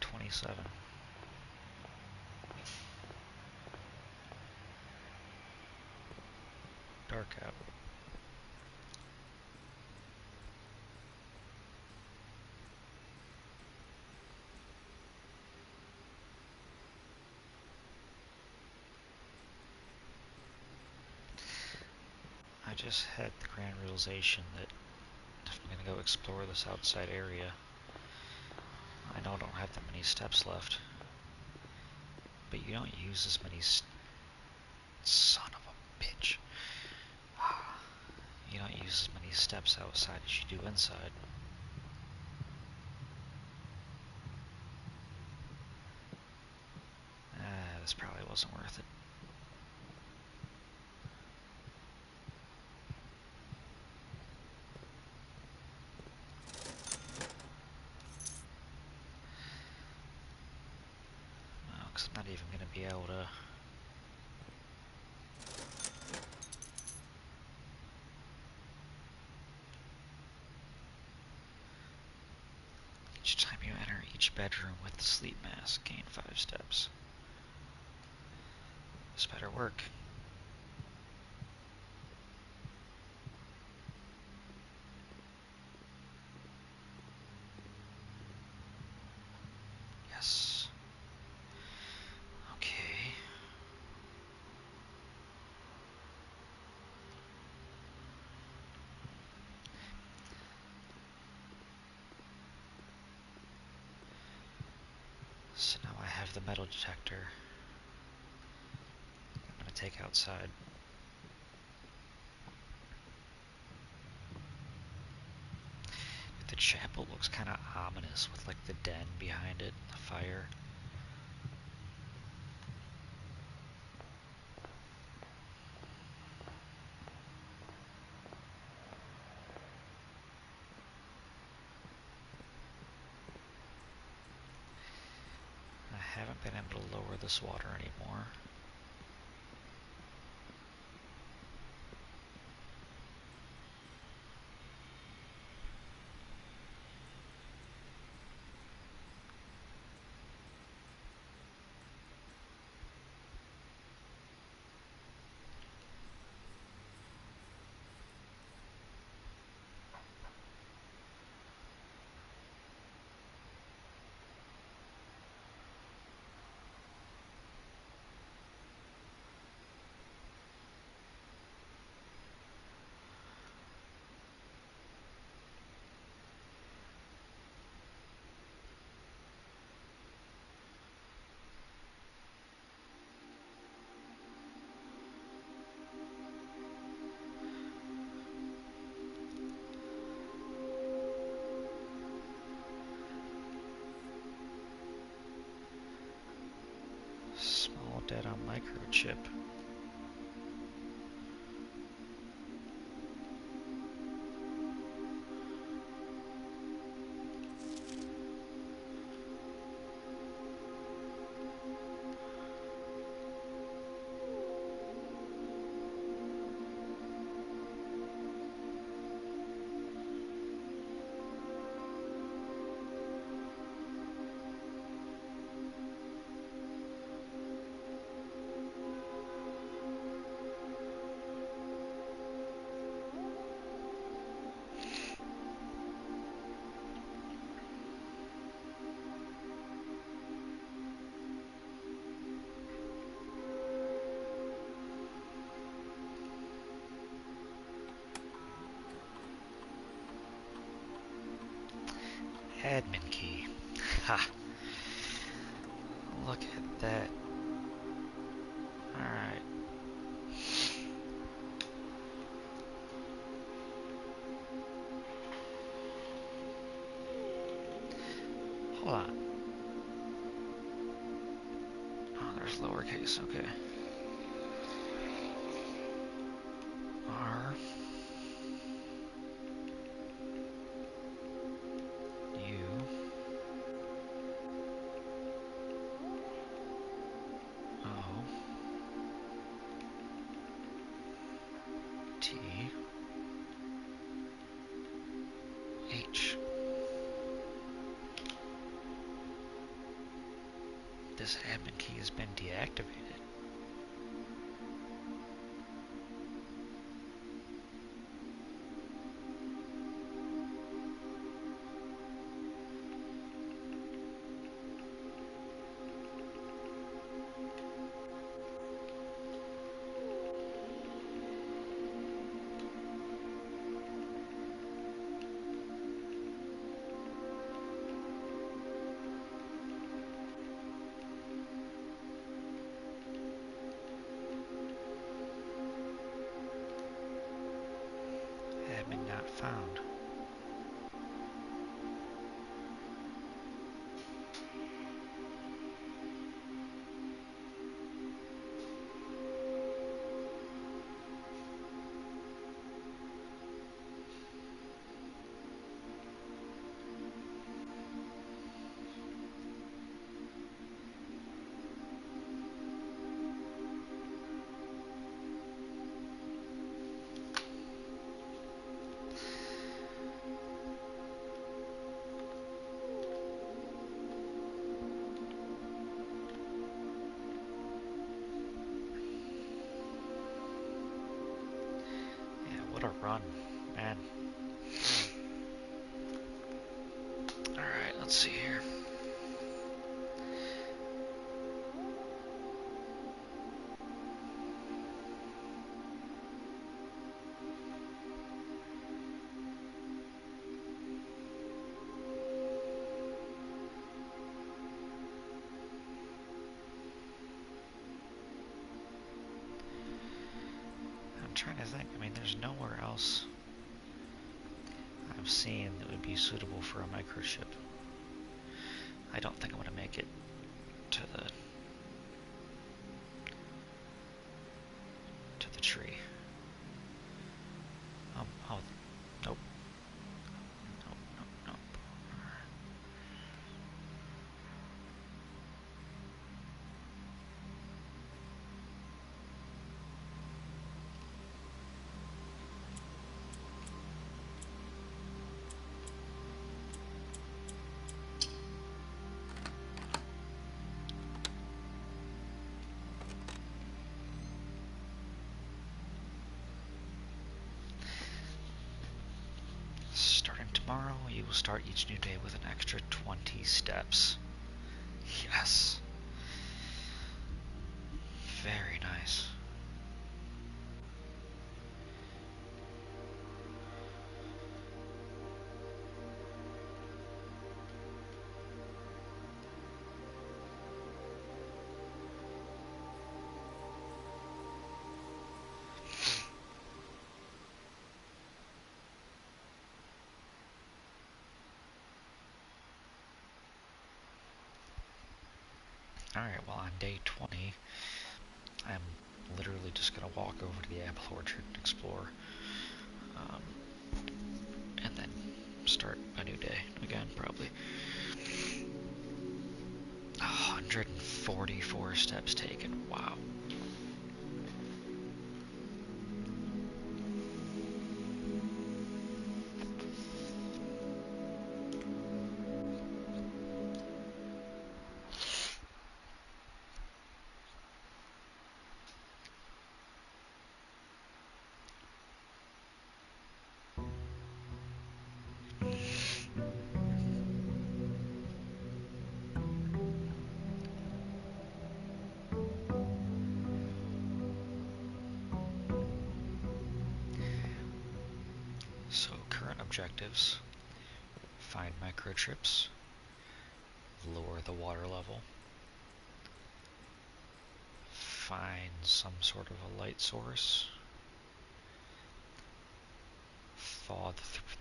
$8.27. Dark out. I just had the grand realization that if I'm going to go explore this outside area, I know I don't have that many many steps left. But you don't use as many son of a bitch. You don't use as many steps outside as you do inside. This probably wasn't worth it. No, because I'm not even going to be able to... Each time you enter each bedroom with the sleep mask, gain 5 steps. This better work. Yes. Okay. So now I have the metal detector. I'm going to take outside. The chapel looks kind of ominous with like the den behind it, the fire. I haven't been able to lower this water anymore. Small data microchip. Admin key. Ha! Look at that. Alright. Hold on. Oh, there's lowercase, okay. R U O T H. This admin key has been deactivated. on, man. Alright, let's see here. I'm trying to think. I mean, there's nowhere else I've seen that would be suitable for a microchip. I don't think I'm going to make it to the tree. Oh, nope. Nope, nope, nope. Starting tomorrow, you will start each new day with an extra 20 steps. Yes. Very nice. Alright, well, on day 20, I'm literally just going to walk over to the apple orchard and explore. And then start a new day again, probably. 144 steps taken. Wow. So, current objectives: find microchips, lower the water level, find some sort of a light source, thaw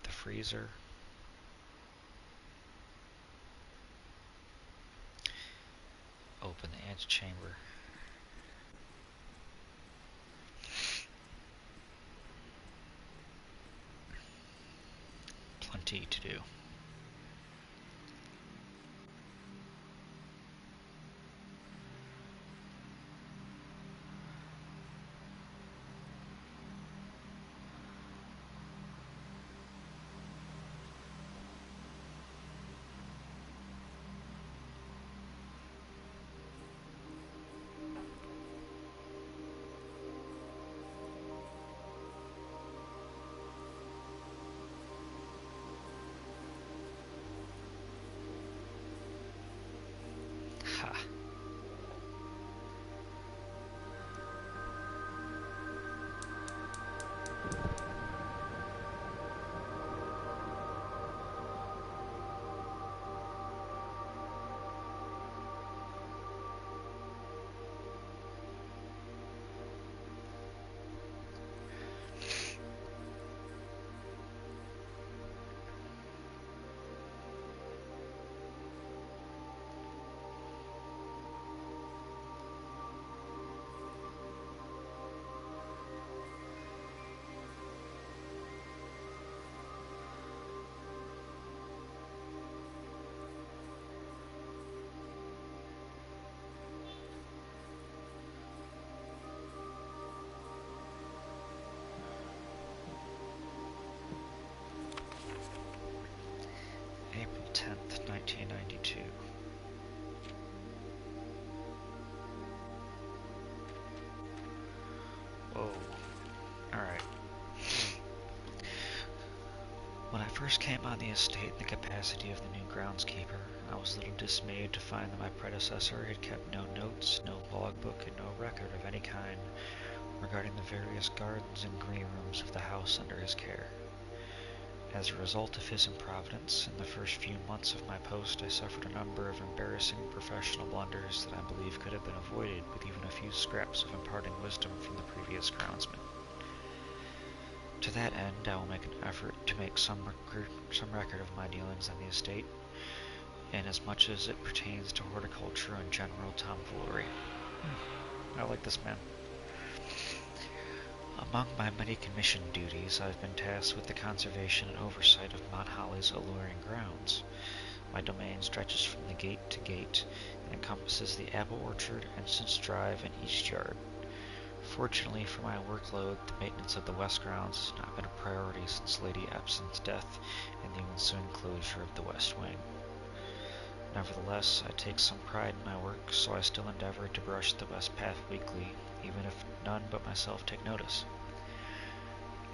the freezer, open the antechamber. Plenty to do. first came on the estate in the capacity of the new groundskeeper, I was a little dismayed to find that my predecessor had kept no notes, no logbook, and no record of any kind regarding the various gardens and green rooms of the house under his care. As a result of his improvidence, in the first few months of my post I suffered a number of embarrassing professional blunders that I believe could have been avoided with even a few scraps of imparting wisdom from the previous groundsman. To that end, I will make an effort to make some record of my dealings on the estate, and as much as it pertains to horticulture and general tomfoolery. I like this man. Among my many commissioned duties, I have been tasked with the conservation and oversight of Mount Holly's alluring grounds. My domain stretches from the gate to gate and encompasses the apple orchard, Ensigns Drive, and East Yard. Fortunately for my workload, the maintenance of the West grounds has not been a priority since Lady Epson's death and the ensuing closure of the West Wing. Nevertheless, I take some pride in my work, so I still endeavor to brush the West Path weekly, even if none but myself take notice.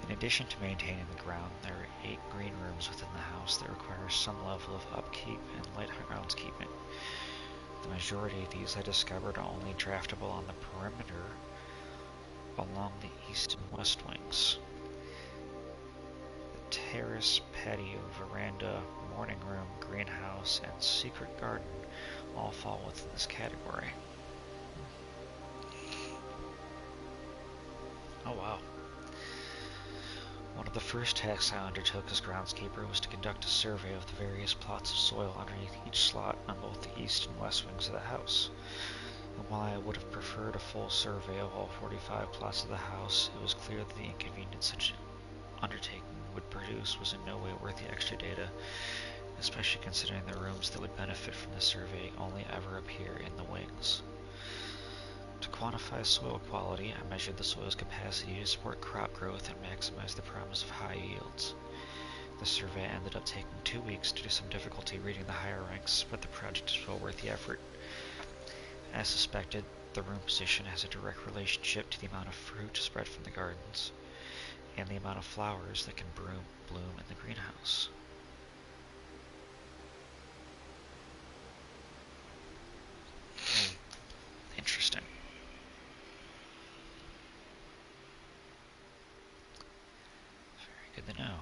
In addition to maintaining the ground, there are 8 green rooms within the house that require some level of upkeep and light groundskeeping. The majority of these I discovered are only draftable on the perimeter along the east and west wings. The terrace, patio, veranda, morning room, greenhouse, and secret garden all fall within this category. Oh wow. One of the first tasks I undertook as groundskeeper was to conduct a survey of the various plots of soil underneath each slot on both the east and west wings of the house. And while I would have preferred a full survey of all 45 plots of the house, it was clear that the inconvenience such an undertaking would produce was in no way worth the extra data, especially considering the rooms that would benefit from the survey only ever appear in the wings. To quantify soil quality, I measured the soil's capacity to support crop growth and maximize the promise of high yields. The survey ended up taking 2 weeks due to some difficulty reading the higher ranks, but the project is well worth the effort. As suspected, the room position has a direct relationship to the amount of fruit spread from the gardens, and the amount of flowers that can bloom in the greenhouse. Interesting. Very good to know.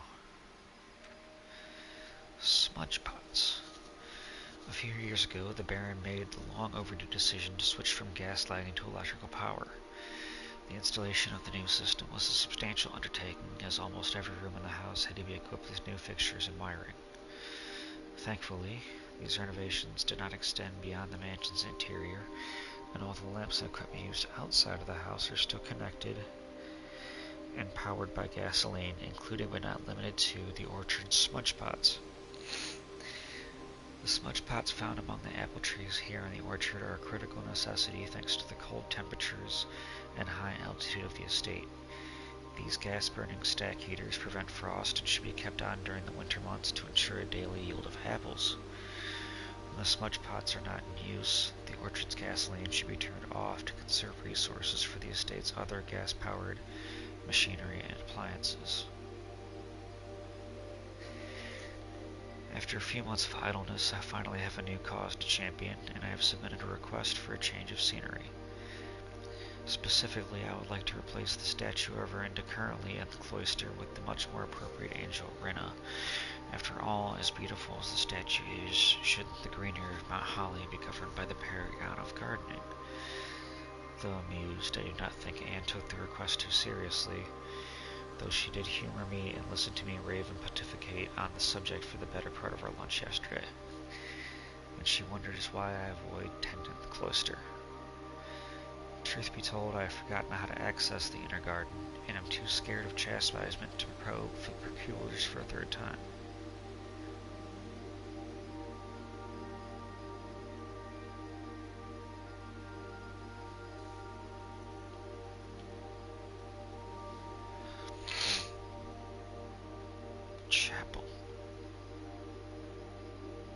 Smudge pots. A few years ago, the Baron made the long overdue decision to switch from gas lighting to electrical power. The installation of the new system was a substantial undertaking, as almost every room in the house had to be equipped with new fixtures and wiring. Thankfully, these renovations did not extend beyond the mansion's interior, and all the lamps and equipment used outside of the house are still connected and powered by gasoline, including but not limited to the orchard's smudge pots. The smudge pots found among the apple trees here in the orchard are a critical necessity thanks to the cold temperatures and high altitude of the estate. These gas-burning stack heaters prevent frost and should be kept on during the winter months to ensure a daily yield of apples. When the smudge pots are not in use, the orchard's gasoline should be turned off to conserve resources for the estate's other gas-powered machinery and appliances. After a few months of idleness, I finally have a new cause to champion, and I have submitted a request for a change of scenery. Specifically, I would like to replace the statue of Orinda currently at the cloister with the much more appropriate angel Rinna. After all, as beautiful as the statue is, shouldn't the green area of Mount Holly be governed by the paragon of gardening? Though amused, I do not think Anne took the request too seriously, though she did humor me and listen to me rave and pontificate on the subject for the better part of our lunch yesterday. And she wonders why I avoid tending the cloister. Truth be told, I have forgotten how to access the inner garden, and am too scared of chastisement to probe for peculiars for a third time. Chapel.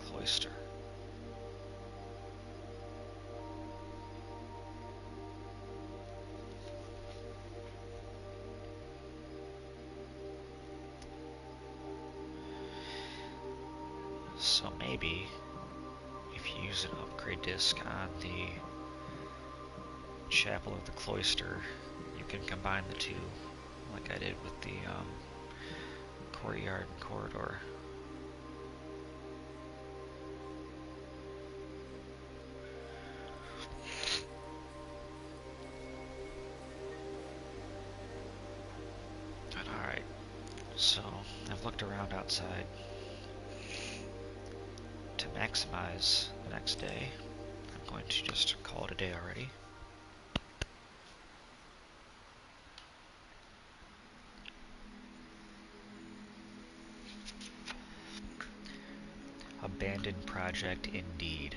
Cloister. So maybe if you use an upgrade disc on the Chapel of the Cloister, you can combine the two, like I did with the Courtyard and Corridor. But alright, so I've looked around outside. To maximize the next day, I'm going to just call it a day already. Abandoned project indeed.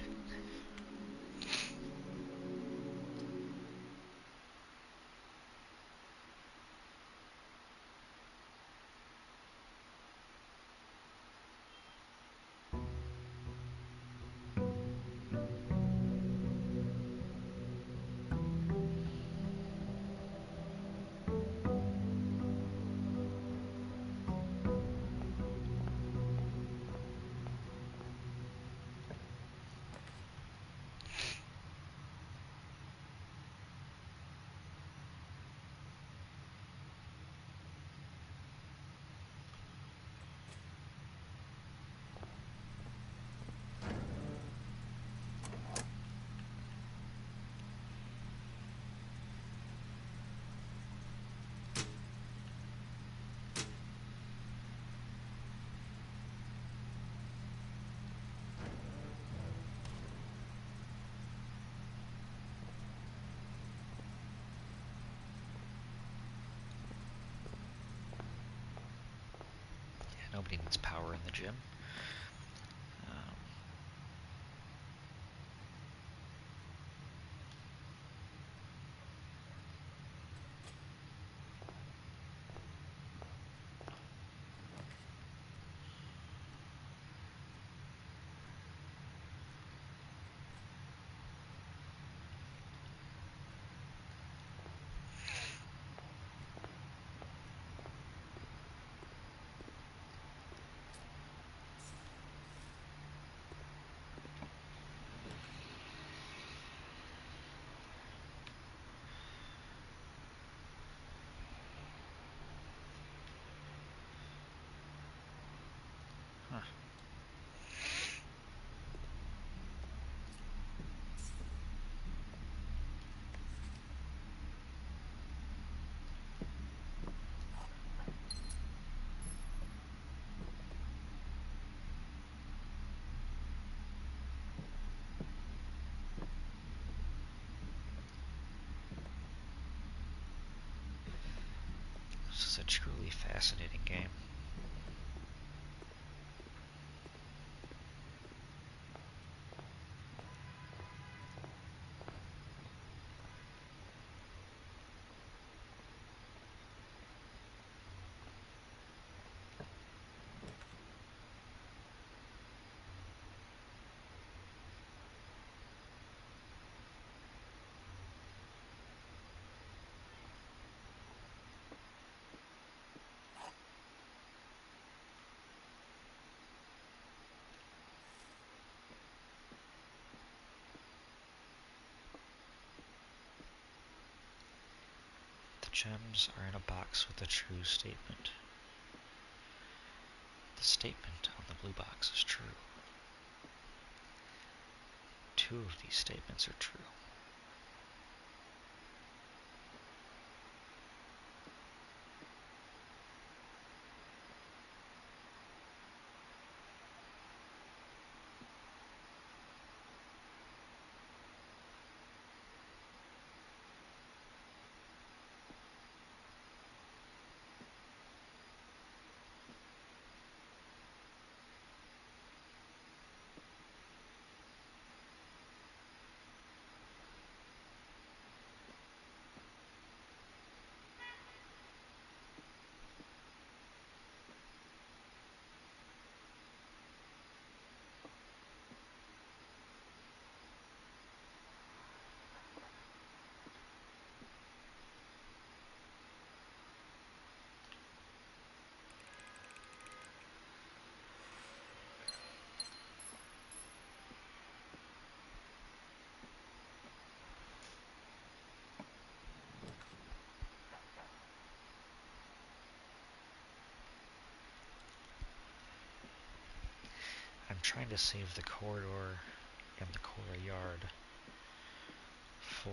Nobody needs power in the gym. Huh. This is a truly fascinating game. The gems are in a box with a true statement. The statement on the blue box is true. Two of these statements are true. I'm trying to save the corridor and the courtyard for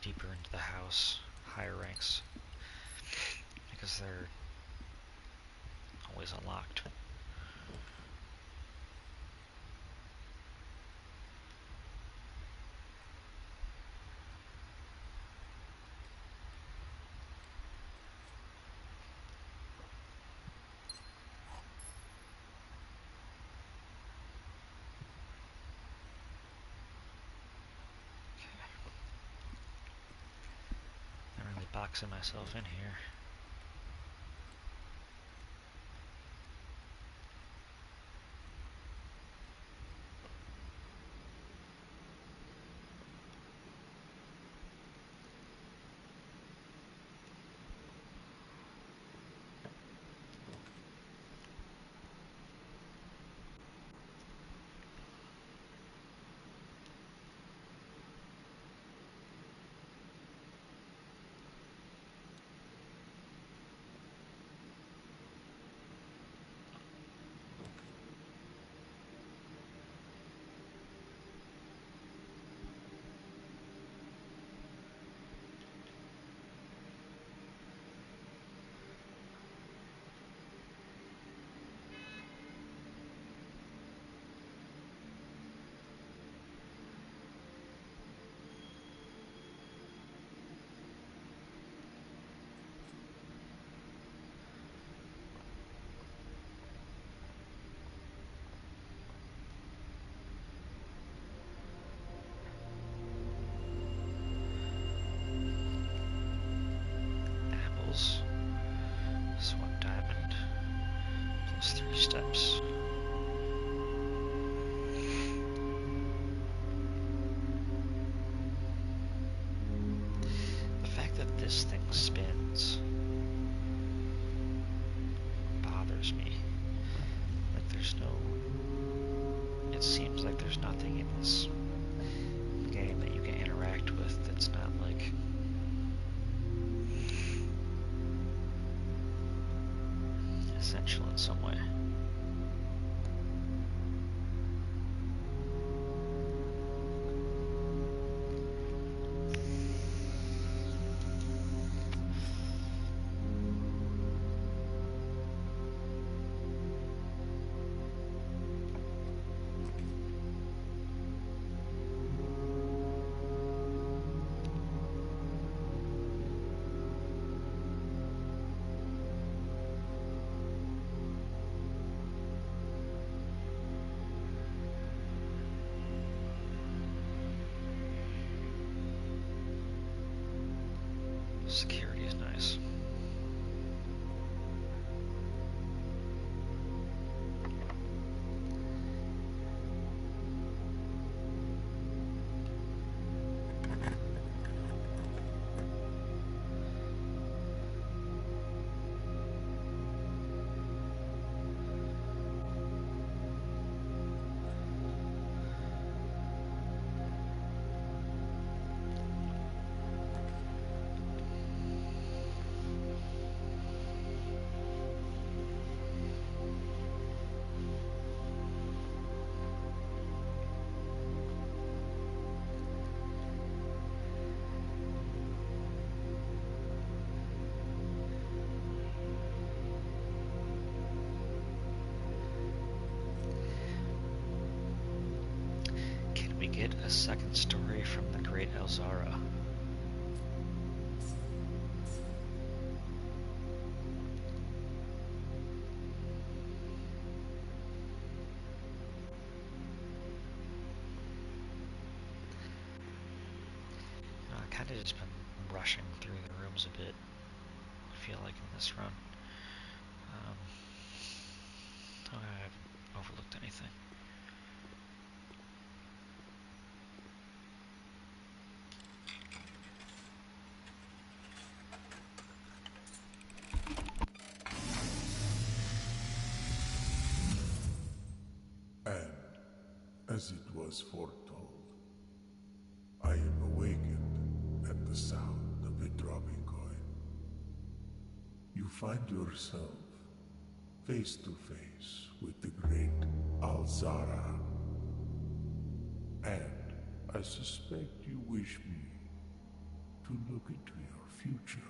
deeper into the house, higher ranks, because they're always unlocked. I'm really boxing myself in here. Apples. This one diamond. Plus 3 steps. The fact that this thing spins bothers me. Like there's no... It seems like there's nothing in this game that you can interact with that's not like... essential in some way. Security is nice. We get a second story from the Great Elzara. I kind of just been rushing through the rooms a bit, I feel like, in this run. I haven't overlooked anything. As it was foretold, I am awakened at the sound of a dropping coin. You find yourself face to face with the great Alzara. And I suspect you wish me to look into your future.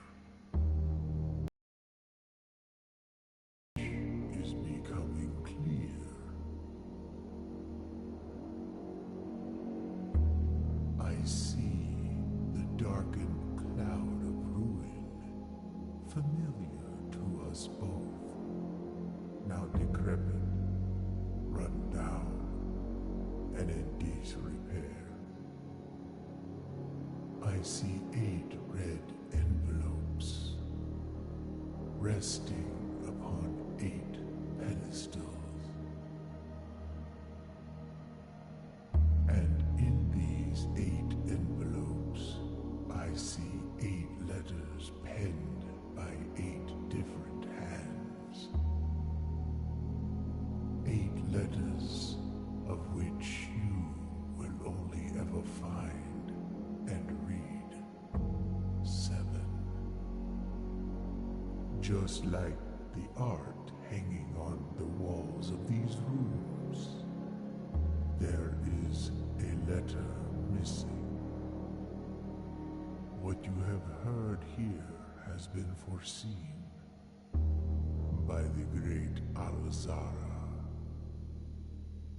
Is becoming clear. I see the darkened cloud of ruin, familiar to us both, now decrepit, run down, and in disrepair. I see 8 red envelopes, resting upon 8 pedestals. And in these 8 envelopes, I see 8 letters penned by 8 different hands. 8 letters of which you will only ever find and read 7. Just like the art hanging on the walls of these rooms, there is a letter missing. What you have heard here has been foreseen by the great Alzara.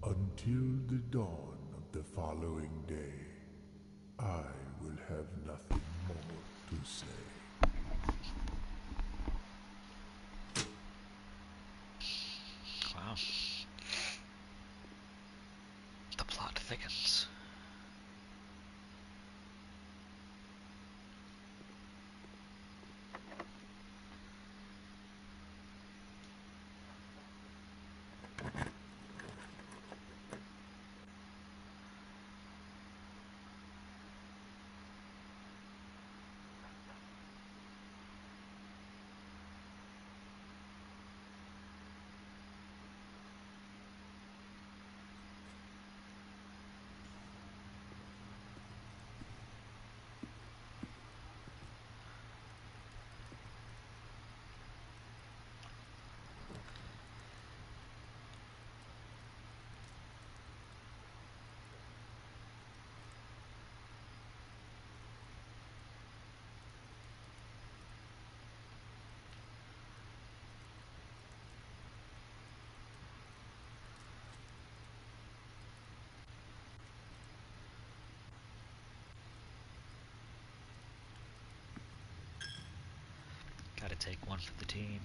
Until the dawn of the following day, I will have nothing more to say. Wow. The plot thickens. Gotta take one for the team.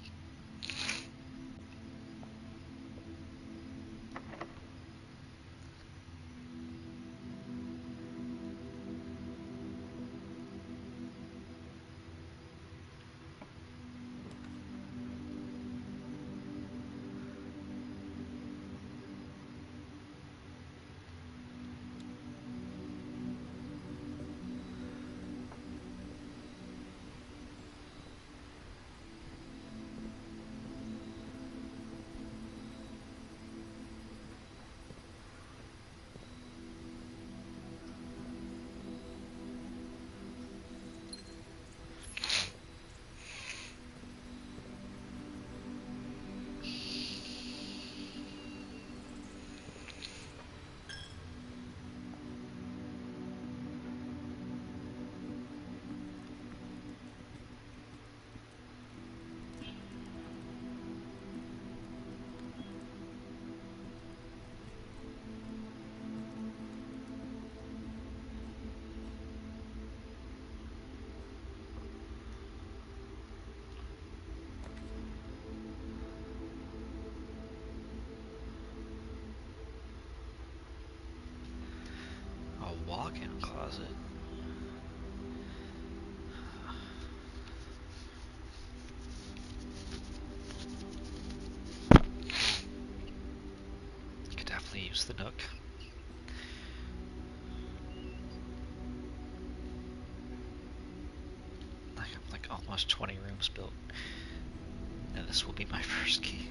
A walk-in closet. Could definitely use the nook. Like almost 20 rooms built, and this will be my first key.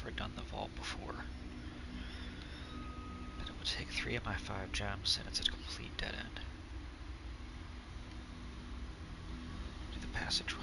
never done the vault before. But it would take 3 of my 5 gems, and it's a complete dead end. To the passageway.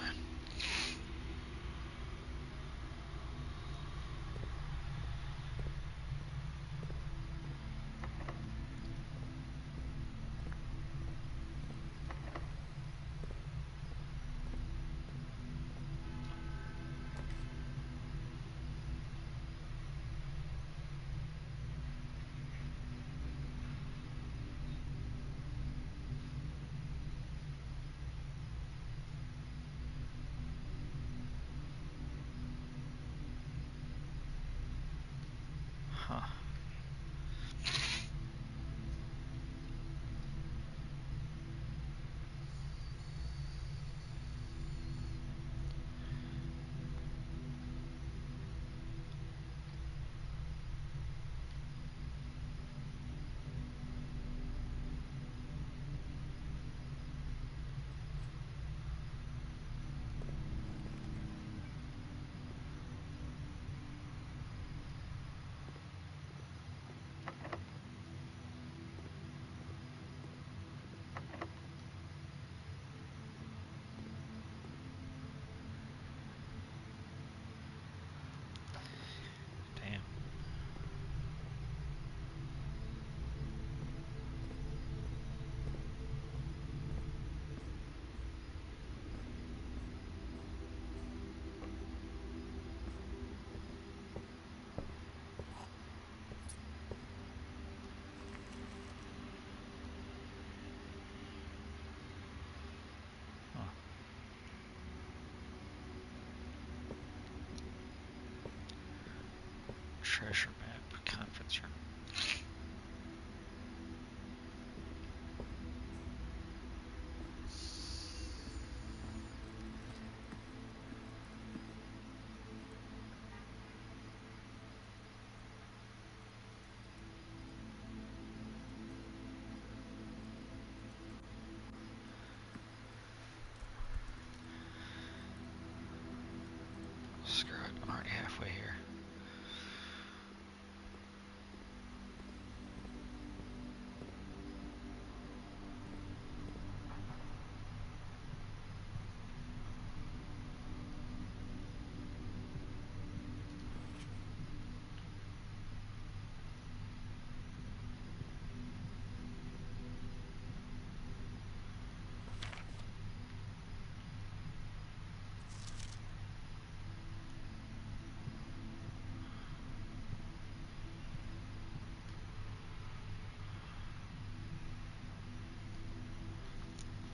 Huh. Damn. Huh. Treasure map, conference room. Screw it, I'm already halfway here.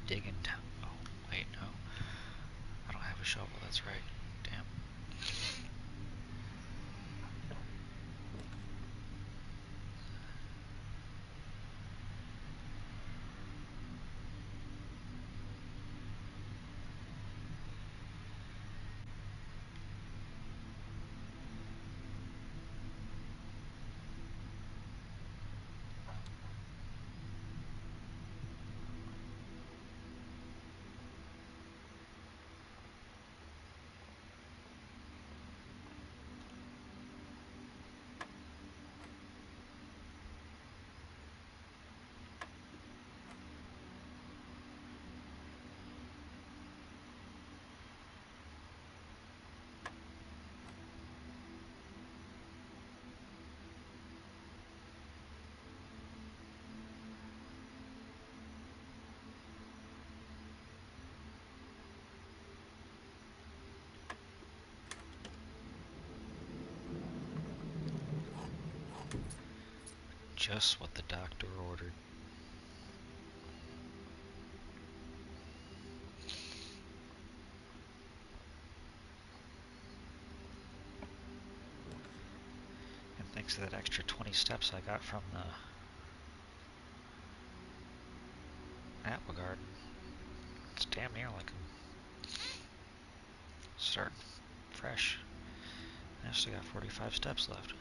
Digging down. Oh, wait, no. I don't have a shovel, that's right. Damn. Just what the doctor ordered. And thanks to that extra 20 steps I got from the apple garden, it's damn near like I'm starting fresh. I still got 45 steps left.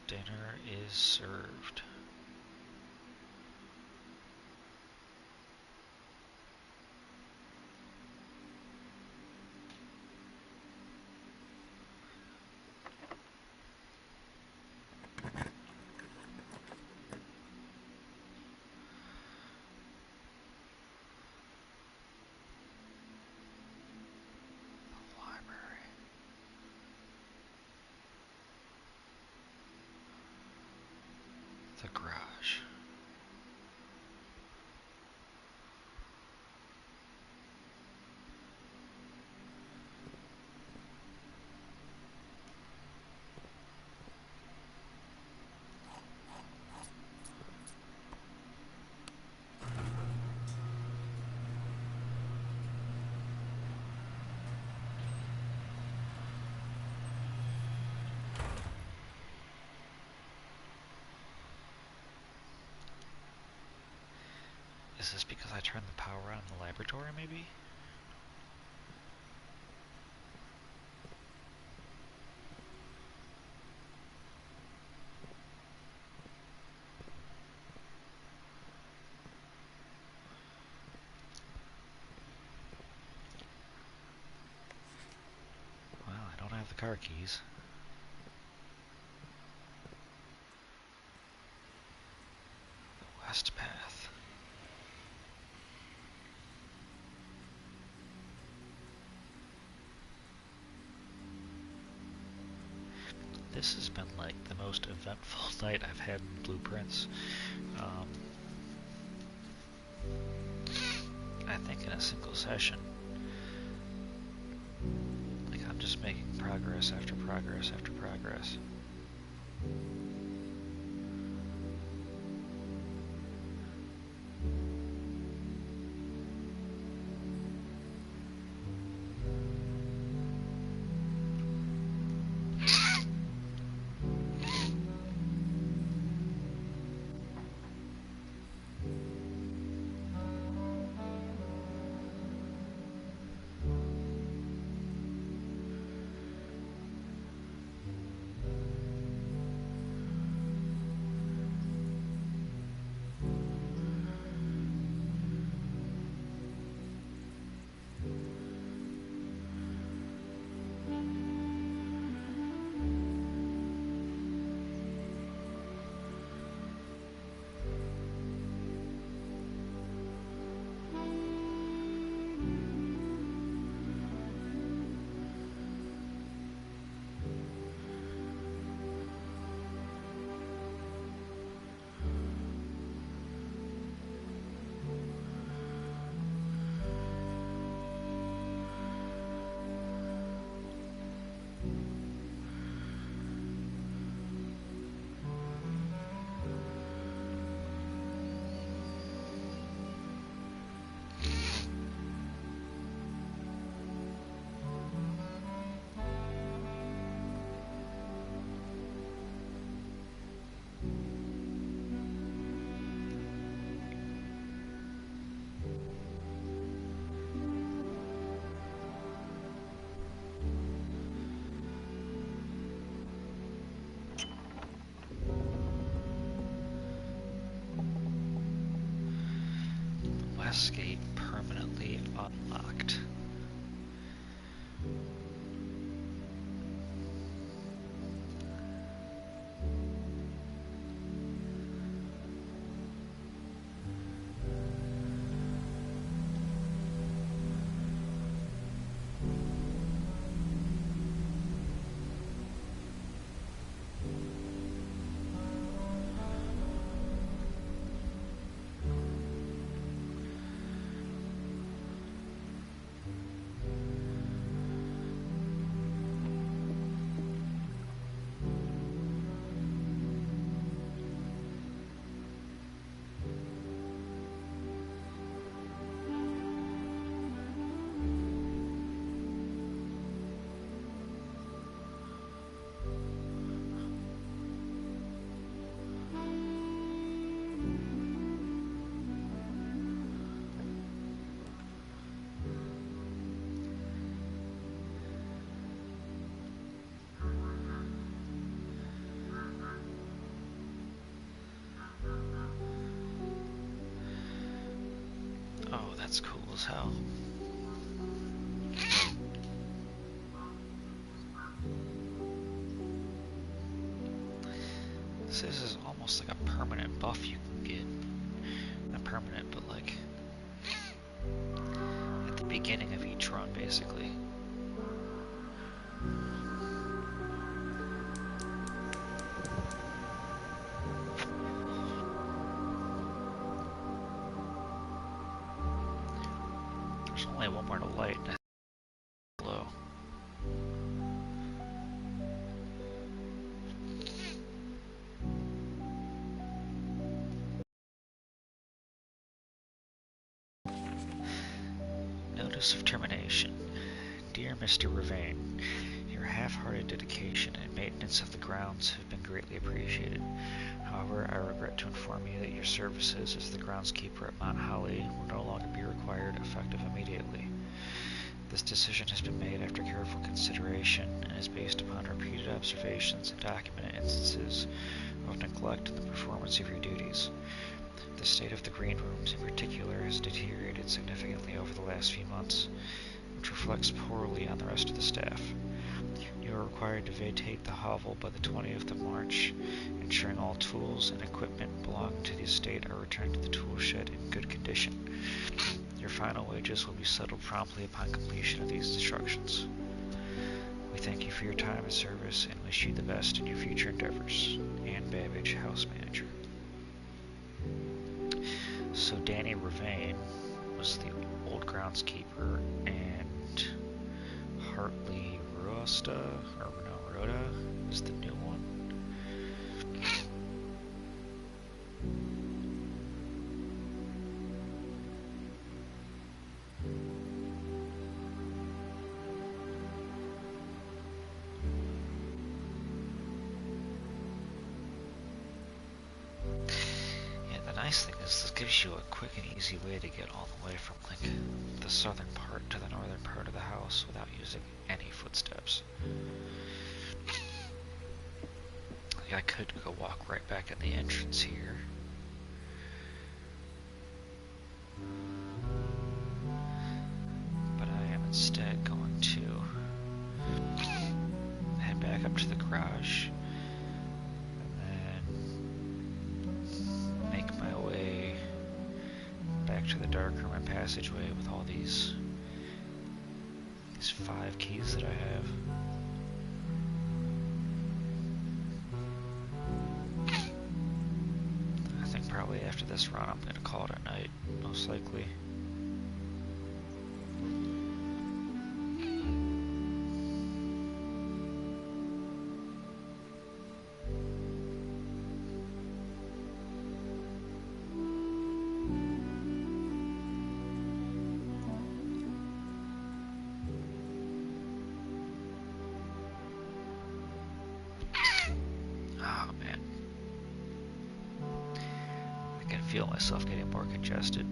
Dinner is served. The garage. Is this because I turned the power on in the laboratory, maybe? Well, I don't have the car keys. The West Path. This has been like the most eventful night I've had in Blueprints. I think in a single session. Like I'm just making progress after progress after progress. Westgate permanently unlocked. Oh, that's cool as hell. This is almost like a permanent buff you can get. Not permanent, but like at the beginning of each run, basically. There's only one more to light. Glow. Notice of termination. Dear Mr. Ravane, your half-hearted dedication and maintenance of the grounds have been greatly appreciated. However, I regret to inform you that your services as the groundskeeper at Mount Holly will no longer be required, effective immediately. This decision has been made after careful consideration and is based upon repeated observations and documented instances of neglect in the performance of your duties. The state of the green rooms in particular has deteriorated significantly over the last few months, which reflects poorly on the rest of the staff. You are required to vacate the hovel by the 20th of March, ensuring all tools and equipment belonging to the estate are returned to the tool shed in good condition. Your final wages will be settled promptly upon completion of these instructions. We thank you for your time and service and wish you the best in your future endeavors. Anne Babbage, House Manager. So Danny Ravane was the old groundskeeper, and Hartley Rosta, or no, Rhoda, is the new one. Nice thing is this gives you a quick and easy way to get all the way from like the southern part to the northern part of the house without using any footsteps. Like I could go walk right back in the entrance here. But I am instead going to head back up to the garage. To the dark room and passageway with all these 5 keys that I have. I think probably after this run I'm going to call it a night, most likely. Feel myself getting more congested.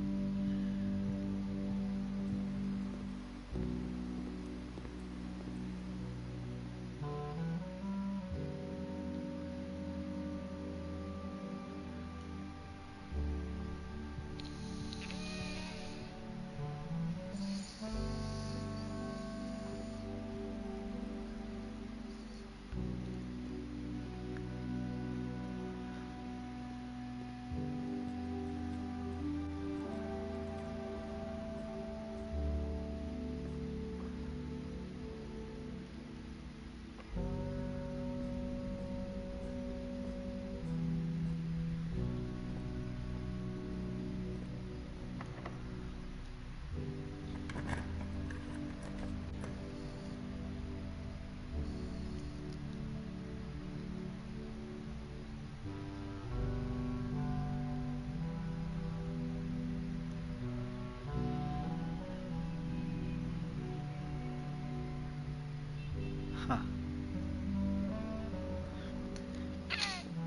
Huh.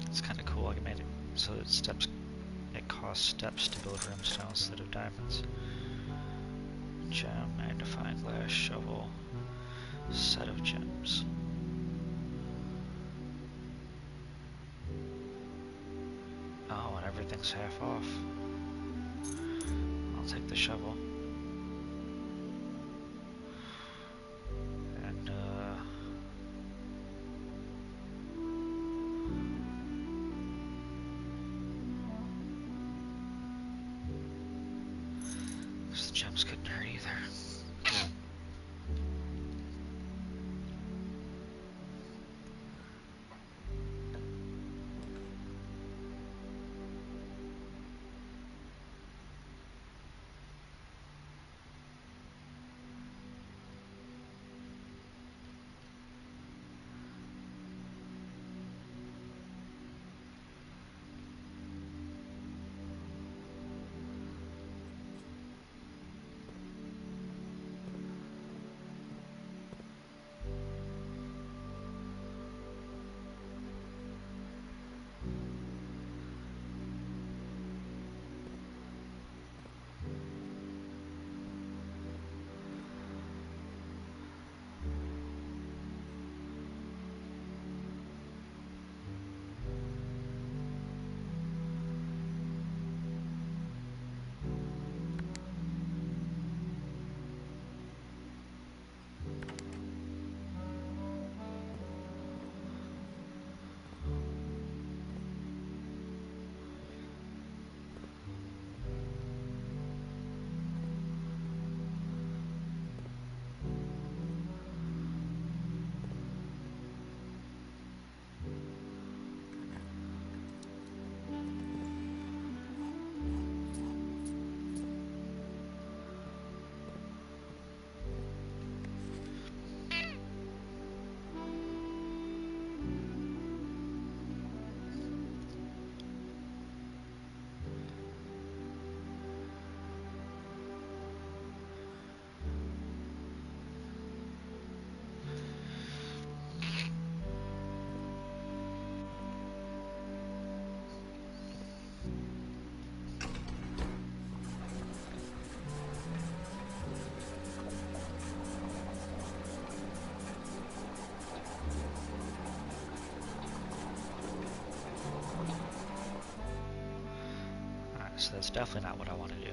It's kind of cool. I made it so that it costs steps to build brimstone instead of diamonds. Gem, magnifying glass, shovel, set of gems. Oh, and everything's half off. I'll take the shovel. And, the gems couldn't hurt either. So that's definitely not what I want to do.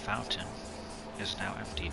fountain is now empty.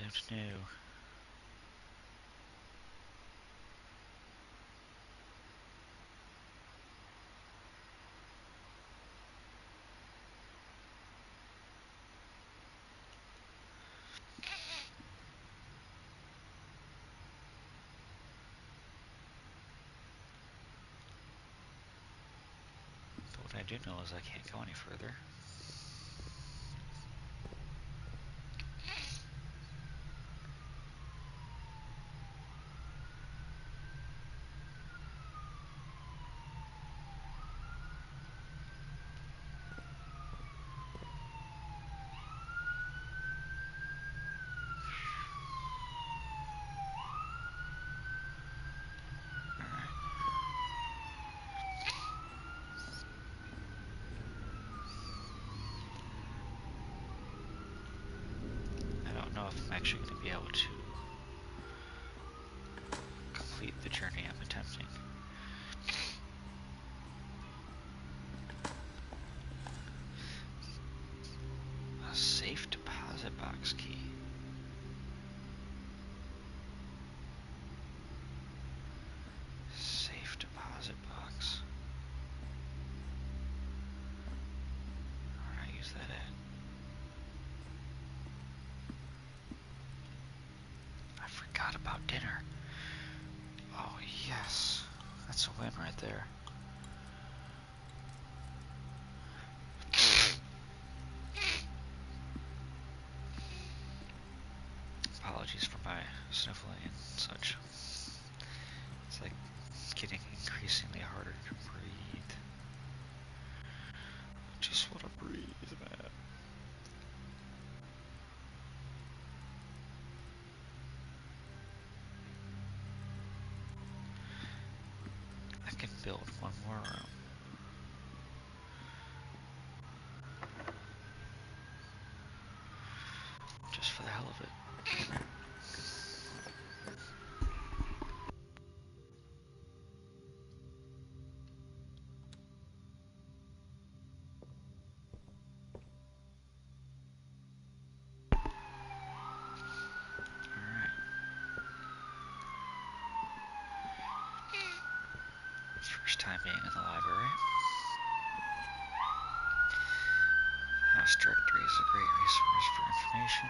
don't know. But what I do know is I can't go any further. I don't know if I'm actually going to be able to complete the journey I'm attempting. A safe deposit box key. Safe deposit box. Where did I use that at? I forgot about dinner. Oh yes, that's a win right there. Apologies for my sniffling and such. It's like getting increasingly harder to breathe. I just want to breathe, man. I can build one more room. Just for the hell of it. Alright. First time being in the library. House directory is a great resource for information.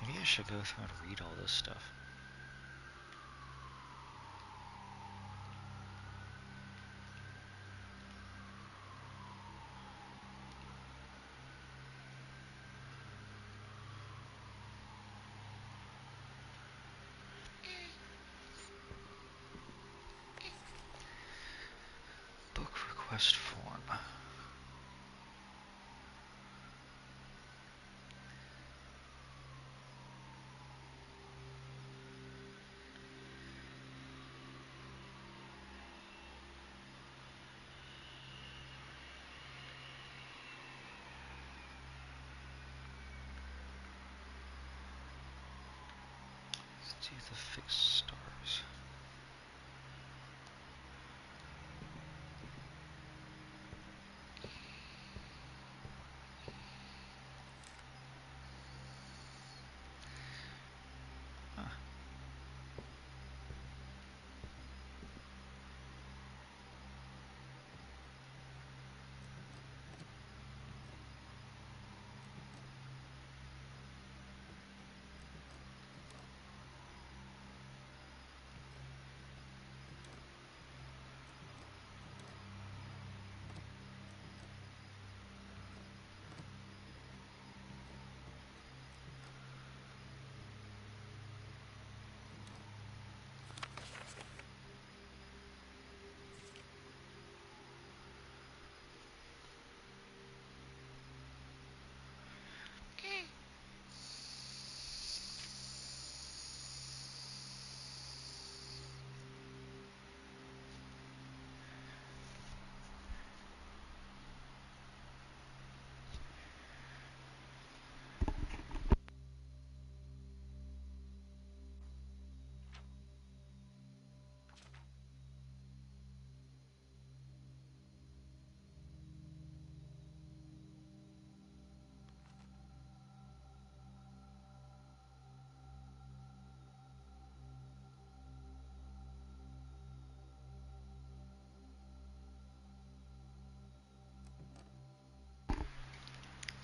Maybe I should go through and read all this stuff. Book request form. See the fixed stars. Huh.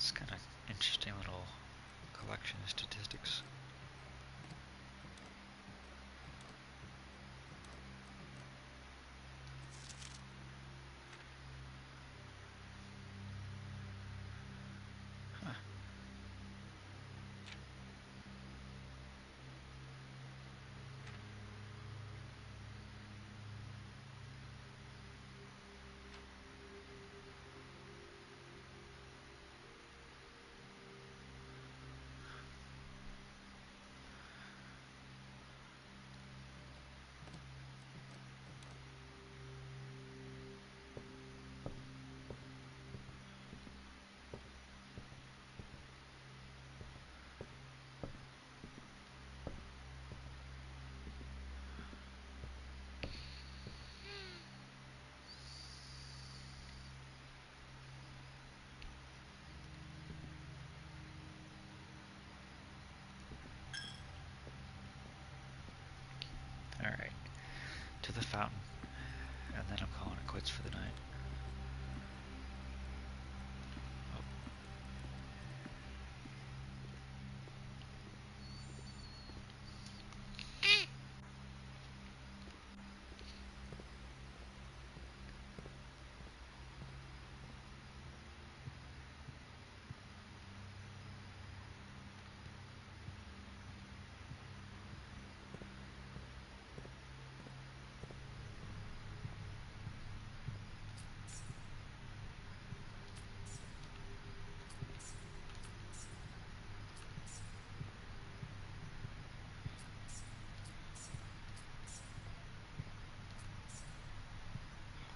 It's kind of interesting little collection of statistics. Huh. Alright, to the fountain, and then I'm calling it quits for the night. Oh.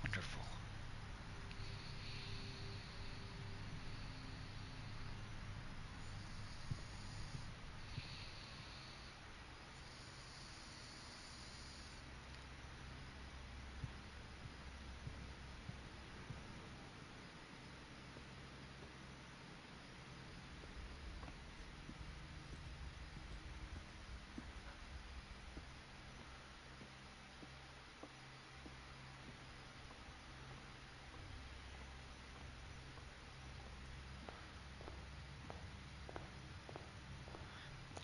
Wonderful.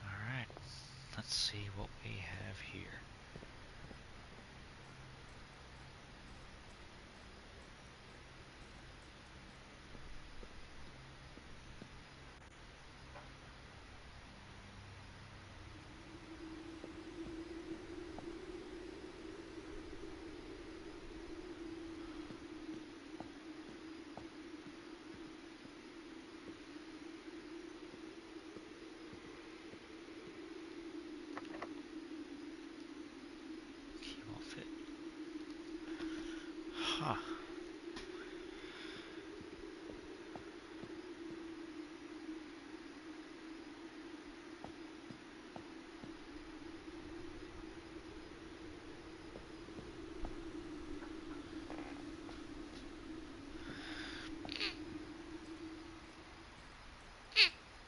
Alright, let's see what we have here. Key won't fit. Huh.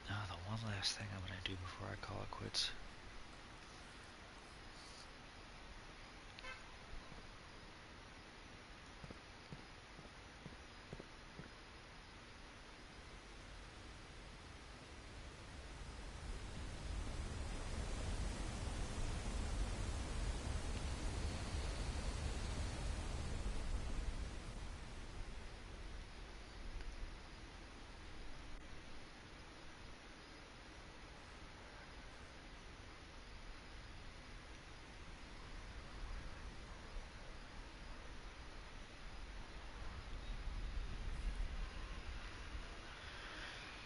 Now the one last thing I'm gonna do before I call it quits.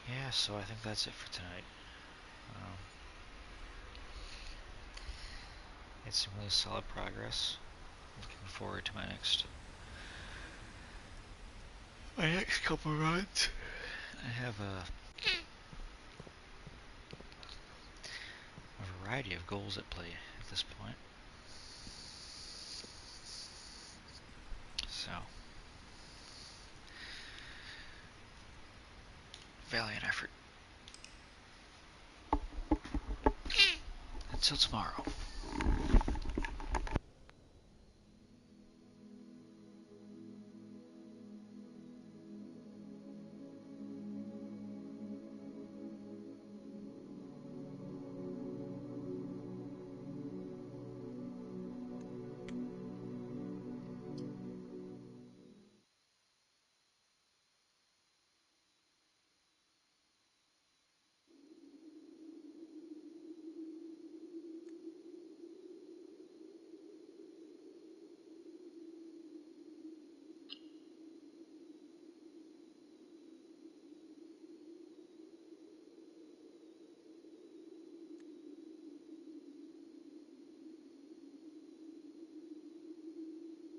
Yeah, so I think that's it for tonight. Made some really solid progress. Looking forward to my next couple runs. I have a variety of goals at play at this point. So, valiant effort. Until tomorrow.